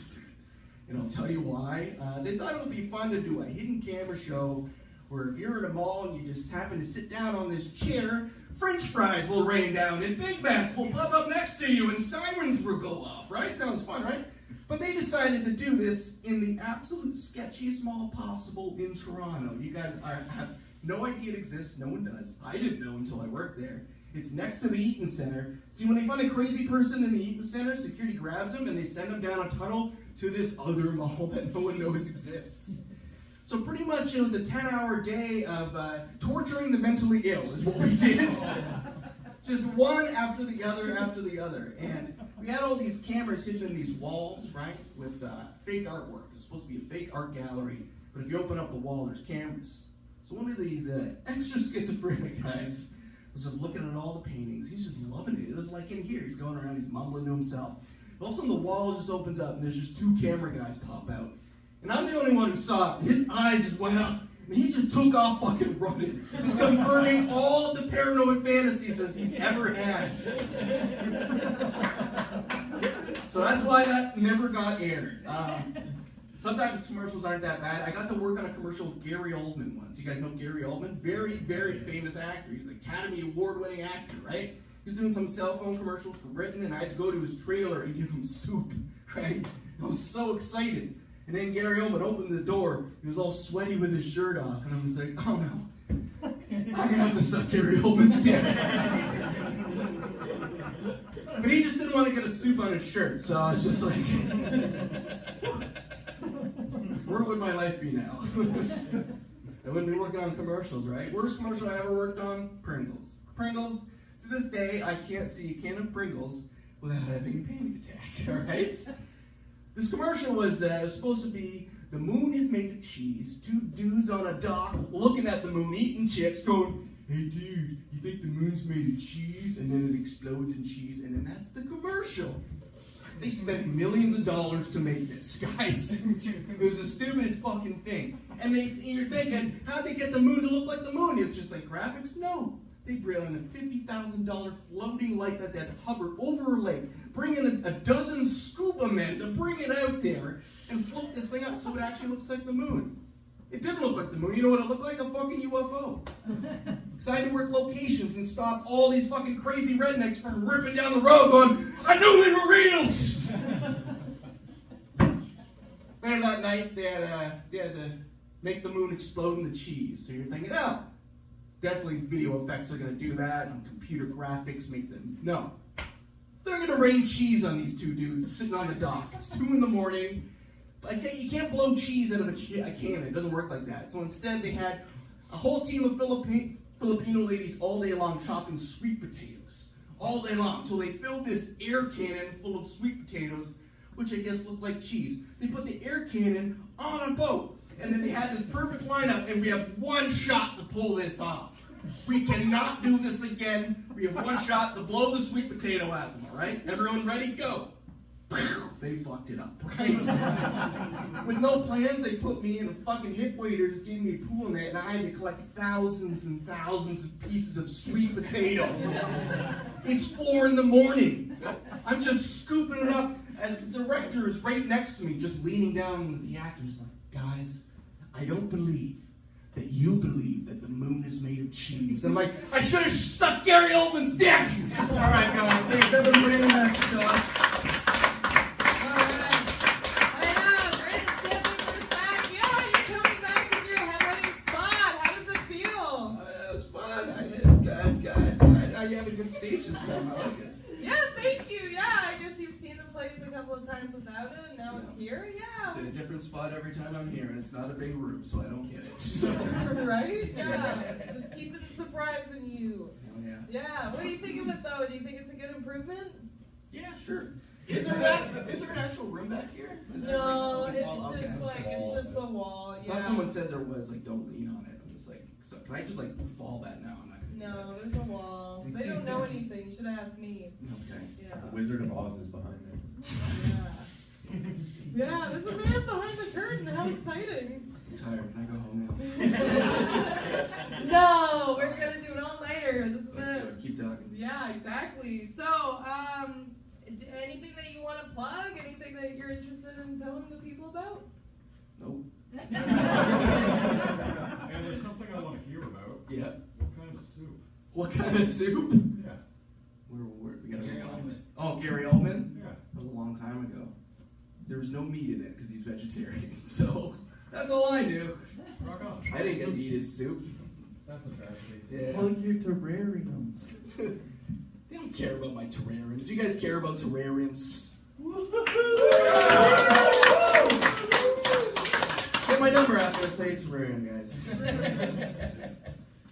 And I'll tell you why. They thought it would be fun to do a hidden camera show where if you're at a mall and you just happen to sit down on this chair, French fries will rain down and Big Macs will pop up next to you and sirens will go off, right? Sounds fun, right? But they decided to do this in the absolute sketchiest mall possible in Toronto. You guys have no idea it exists. No one does. I didn't know until I worked there. It's next to the Eaton Center. See, when they find a crazy person in the Eaton Center, security grabs them and they send them down a tunnel to this other mall that no one knows exists. So pretty much it was a 10-hour day of torturing the mentally ill is what we did. Just one after the other after the other. And we had all these cameras hidden in these walls, right, with fake artwork. It's supposed to be a fake art gallery, but if you open up the wall, there's cameras. So one of these extra schizophrenic guys was just looking at all the paintings. He's just loving it. It was like in here. He's going around, he's mumbling to himself. All of a sudden the wall just opens up and there's just two camera guys pop out. And I'm the only one who saw it. His eyes just went up. And he just took off fucking running. Just confirming all of the paranoid fantasies that he's ever had. So that's why that never got aired. Sometimes commercials aren't that bad. I got to work on a commercial with Gary Oldman once. You guys know Gary Oldman? Very, very famous actor. He's an Academy Award-winning actor, right? He was doing some cell phone commercial for Britain, and I had to go to his trailer and give him soup, right? I was so excited. And then Gary Oldman opened the door. He was all sweaty with his shirt off. And I was like, oh no. I'm going to have to suck Gary Oldman's dick. But he just didn't want to get a soup on his shirt. So I was just like, where would my life be now? I wouldn't be working on commercials, right? Worst commercial I ever worked on, Pringles. Pringles, to this day, I can't see a can of Pringles without having a panic attack, all right? This commercial was supposed to be, the moon is made of cheese, two dudes on a dock looking at the moon, eating chips, going, hey dude, you think the moon's made of cheese? And then it explodes in cheese, and then that's the commercial. They spent millions of dollars to make this, guys. It was the stupidest fucking thing. And you're thinking, how'd they get the moon to look like the moon? It's just like graphics? No. They brought in a $50,000 floating light that had hover over a lake, bring in a dozen scuba men to bring it out there and float this thing up so it actually looks like the moon. It didn't look like the moon. You know what it looked like? A fucking UFO. Because I had to work locations and stop all these fucking crazy rednecks from ripping down the road going, I knew they were real! Later that night, they had to make the moon explode in the cheese. So you're thinking, oh, definitely video effects are going to do that, and computer graphics make them. No. They're going to rain cheese on these two dudes sitting on the dock. It's 2 a.m. But you can't blow cheese out of a can. It doesn't work like that. So instead, they had a whole team of Filipino ladies all day long chopping sweet potatoes. All day long, until they filled this air cannon full of sweet potatoes, which I guess looked like cheese. They put the air cannon on a boat. And then they had this perfect lineup, and we have one shot to pull this off. We cannot do this again. We have one shot to blow the sweet potato at them, all right? Everyone ready? Go. They fucked it up, right? With no plans, they put me in a fucking hip waiter, just gave me a pool net, and I had to collect thousands and thousands of pieces of sweet potato. It's 4 a.m. I'm just scooping it up as the director is right next to me, just leaning down with the actors like, guys, I don't believe that you believe that the moon is made of cheese. I'm like, I should have stuck Gary Oldman's dick! All right, guys, thanks everybody in the next class. You have a good stage this time. I like it. Yeah, thank you. Yeah, I guess you've seen the place a couple of times without it, and now it's here. Yeah. It's in a different spot every time I'm here, and it's not a big room, so I don't get it. Right? Yeah. Just keeping surprising you. Oh, yeah. Yeah. What do you think of it, though? Do you think it's a good improvement? Yeah, sure. Is there an actual room back here? No, it's Okay. just like, it's just the wall, I yeah. thought someone said there was, like, don't lean on it. I'm just like, so can I just, like, fall back now? I'm not gonna do No, there's a wall. They don't know anything, you should ask me. that. Okay. Yeah. The Wizard of Oz is behind there. Yeah, there's a man behind the curtain, how exciting. I'm tired. Can I go home now? No, we're gonna do an all-nighter, this is Let's do it. it. Keep talking. Yeah, exactly. So, anything that you want to plug? Anything that you're interested in telling the people about? Nope. And there's something I want to hear about. Yeah. What kind of soup? What kind of soup? Yeah. We gotta Gary rewind. Oldman. Oh, Gary Oldman? Yeah. That was a long time ago. There was no meat in it because he's vegetarian. So that's all I knew. Rock on. I didn't get to eat his soup. That's a tragedy. Yeah. Plug your terrariums. They don't care about my terrariums. You guys care about terrariums? Get my number after I say terrarium, guys.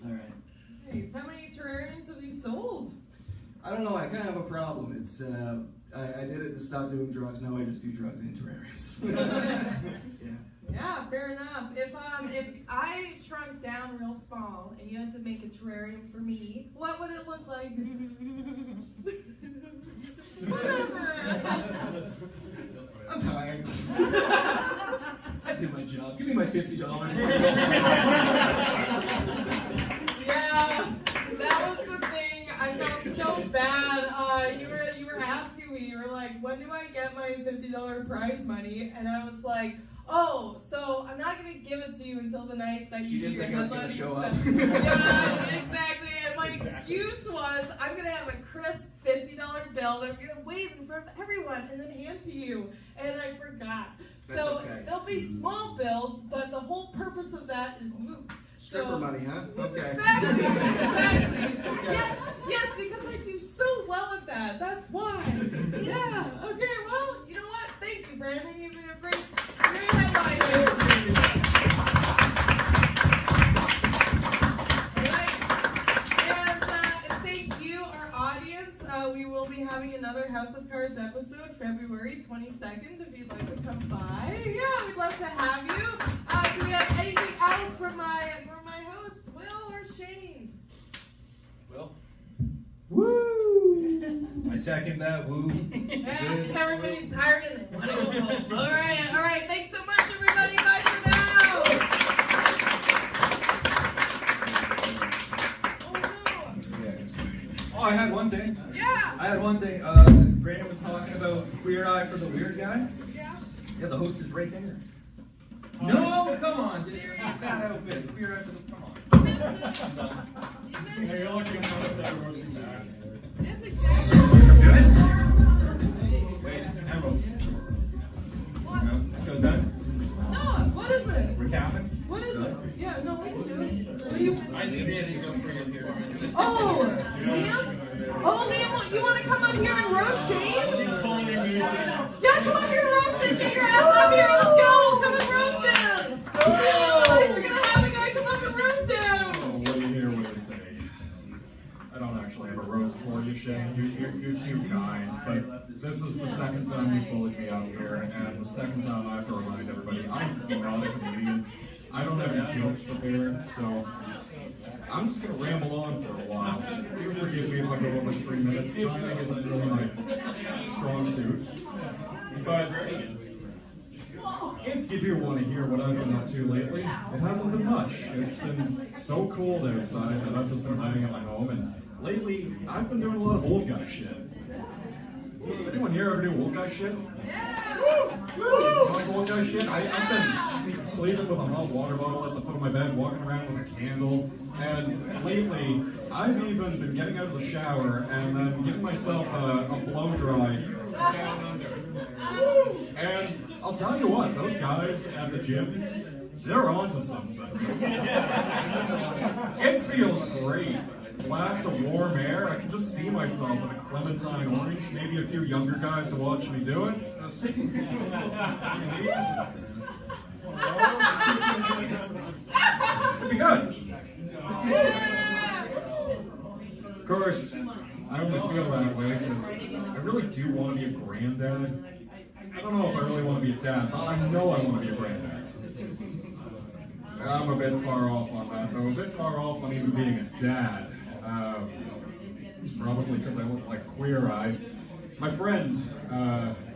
All right. Nice. How many terrariums have you sold? I don't know. I kind of have a problem. It's I did it to stop doing drugs. Now I just do drugs in terrariums. Yeah. Yeah, fair enough. If I shrunk down real small and you had to make a terrarium for me, what would it look like? I'm tired. I did my job. Give me my $50. Yeah, that was the thing. I felt so bad. You were asking me. You were like, "When do I get my $50 prize money?" And I was like, "Oh, so I'm not gonna give it to you until the night that She you do didn't your think I was gonna show up. Yeah, exactly. And my excuse was, I'm gonna have a crisp $50 bill that I'm gonna wave in front of everyone and then hand to you. And I forgot. That's So okay. there'll be small bills, but the whole purpose of that is moot. Stripper money, huh? Okay. Exactly. Yes, because I do so well at that. That's why. Yeah. Okay. Well, you know what? Thank you, Brandon. You've been a great headliner. And thank you, our audience. We will be having another House of Cards episode February 22nd. If you'd like to come by, yeah, we'd love to have you. Do we have anything else for my hosts, Will or Shane? Will? Woo! I second that. Woo. Everybody's tired and they want to go home. All right. Thanks so much, everybody. Bye for now. Oh, I had one thing. Yeah. I had one thing. Brandon was talking about Queer Eye for the Weird Guy. Yeah. Yeah, the host is right there. No, come on. That outfit. Queer Eye for the. Come on. You missed it. Hey, you're lucky I'm not that roasting back. Yes, exactly. Good? Wait, Emerald. No, show's done? No, what is it? Recapping? What is it? Yeah, no, we can do it. What do you? I did Andy's over here. Oh, Liam? Oh, Liam, you want to come up here and roast Shane? Yeah, come up here and roast him. Get your ass up here. Let's go. Come and roast him. You didn't realize we're going to have a guy come up and roast him. Oh, what do you hear what I say? I don't actually have a roast for you, Shane. You're too kind. But this is the second time you've bullied me out here, and the second time I have to remind everybody I'm not a comedian. I don't have any jokes prepared, so I'm just gonna ramble on for a while. Do forgive me if I go over 3 minutes. Timing isn't really my strong suit. But if you do want to hear what I've been up to lately, it hasn't been much. It's been so cold outside that I've just been hiding at my home, and lately I've been doing a lot of old guy shit. Does anyone here ever do old guy shit? Like old guy shit? I've been sleeping with a hot water bottle at the foot of my bed, walking around with a candle, and lately I've even been getting out of the shower and then giving myself a blow dry down under. And I'll tell you what, those guys at the gym, they're onto something. It feels great. Blast of warm air. I can just see myself with a clementine orange, maybe a few younger guys to watch me do it. It'd be good. Of course, I only feel that way because I really do want to be a granddad. I don't know if I really want to be a dad, but I know I want to be a granddad. I'm a bit far off on that, though. A bit far off on even being a dad. It's probably because I look like Queer Eye. My friend,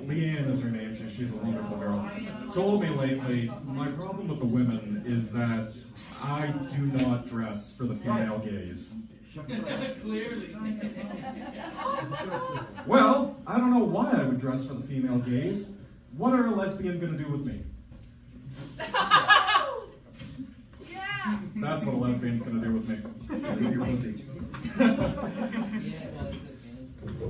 Leanne is her name, she's a wonderful girl, told me lately, my problem with the women is that I do not dress for the female gaze. Clearly. Well, I don't know why I would dress for the female gaze. What are a lesbian going to do with me? Yeah. That's what a lesbian's going to do with me. Your pussy.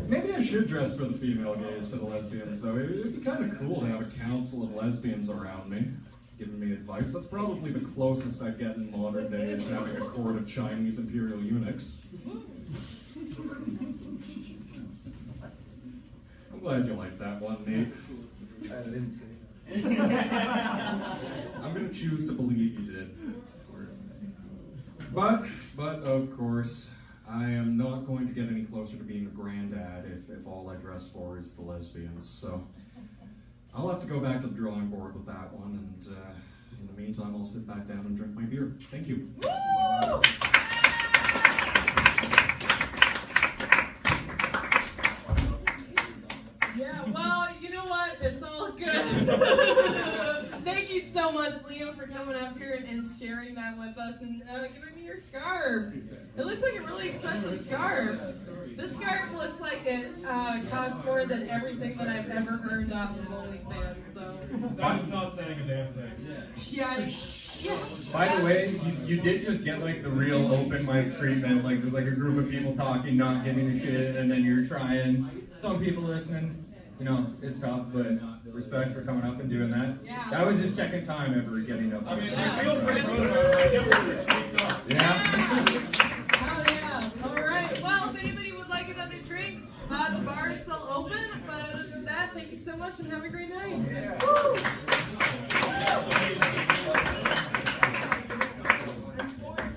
Maybe I should dress for the female gaze for the lesbians, so it'd be kind of cool to have a council of lesbians around me, giving me advice. That's probably the closest I'd get in modern days to having a court of Chinese imperial eunuchs. I'm glad you liked that one, Nate. I didn't say I'm going to choose to believe you did. But of course, I am not going to get any closer to being a granddad if all I dress for is the lesbians. So I'll have to go back to the drawing board with that one, and in the meantime, I'll sit back down and drink my beer. Thank you. Woo! Yeah, well, you know what? It's all good. Thank you so much, Liam, for coming up here and sharing that with us and giving me your scarf. It looks like a really expensive scarf. This scarf looks like it costs more than everything that I've ever earned off of OnlyFans. So That is not saying a damn thing. yeah. By the way, you did just get like the real open mic treatment, like there's like a group of people talking, not giving a shit, and then you're trying. Some people listening, you know, it's tough, but respect for coming up and doing that. Yeah. That was his second time ever getting up. I mean, I feel pretty good about it. I never was tweaked up. Yeah. Oh yeah. All right. Well, if anybody would like another drink, the bar is still open. But other than that, thank you so much and have a great night. Yeah. Woo!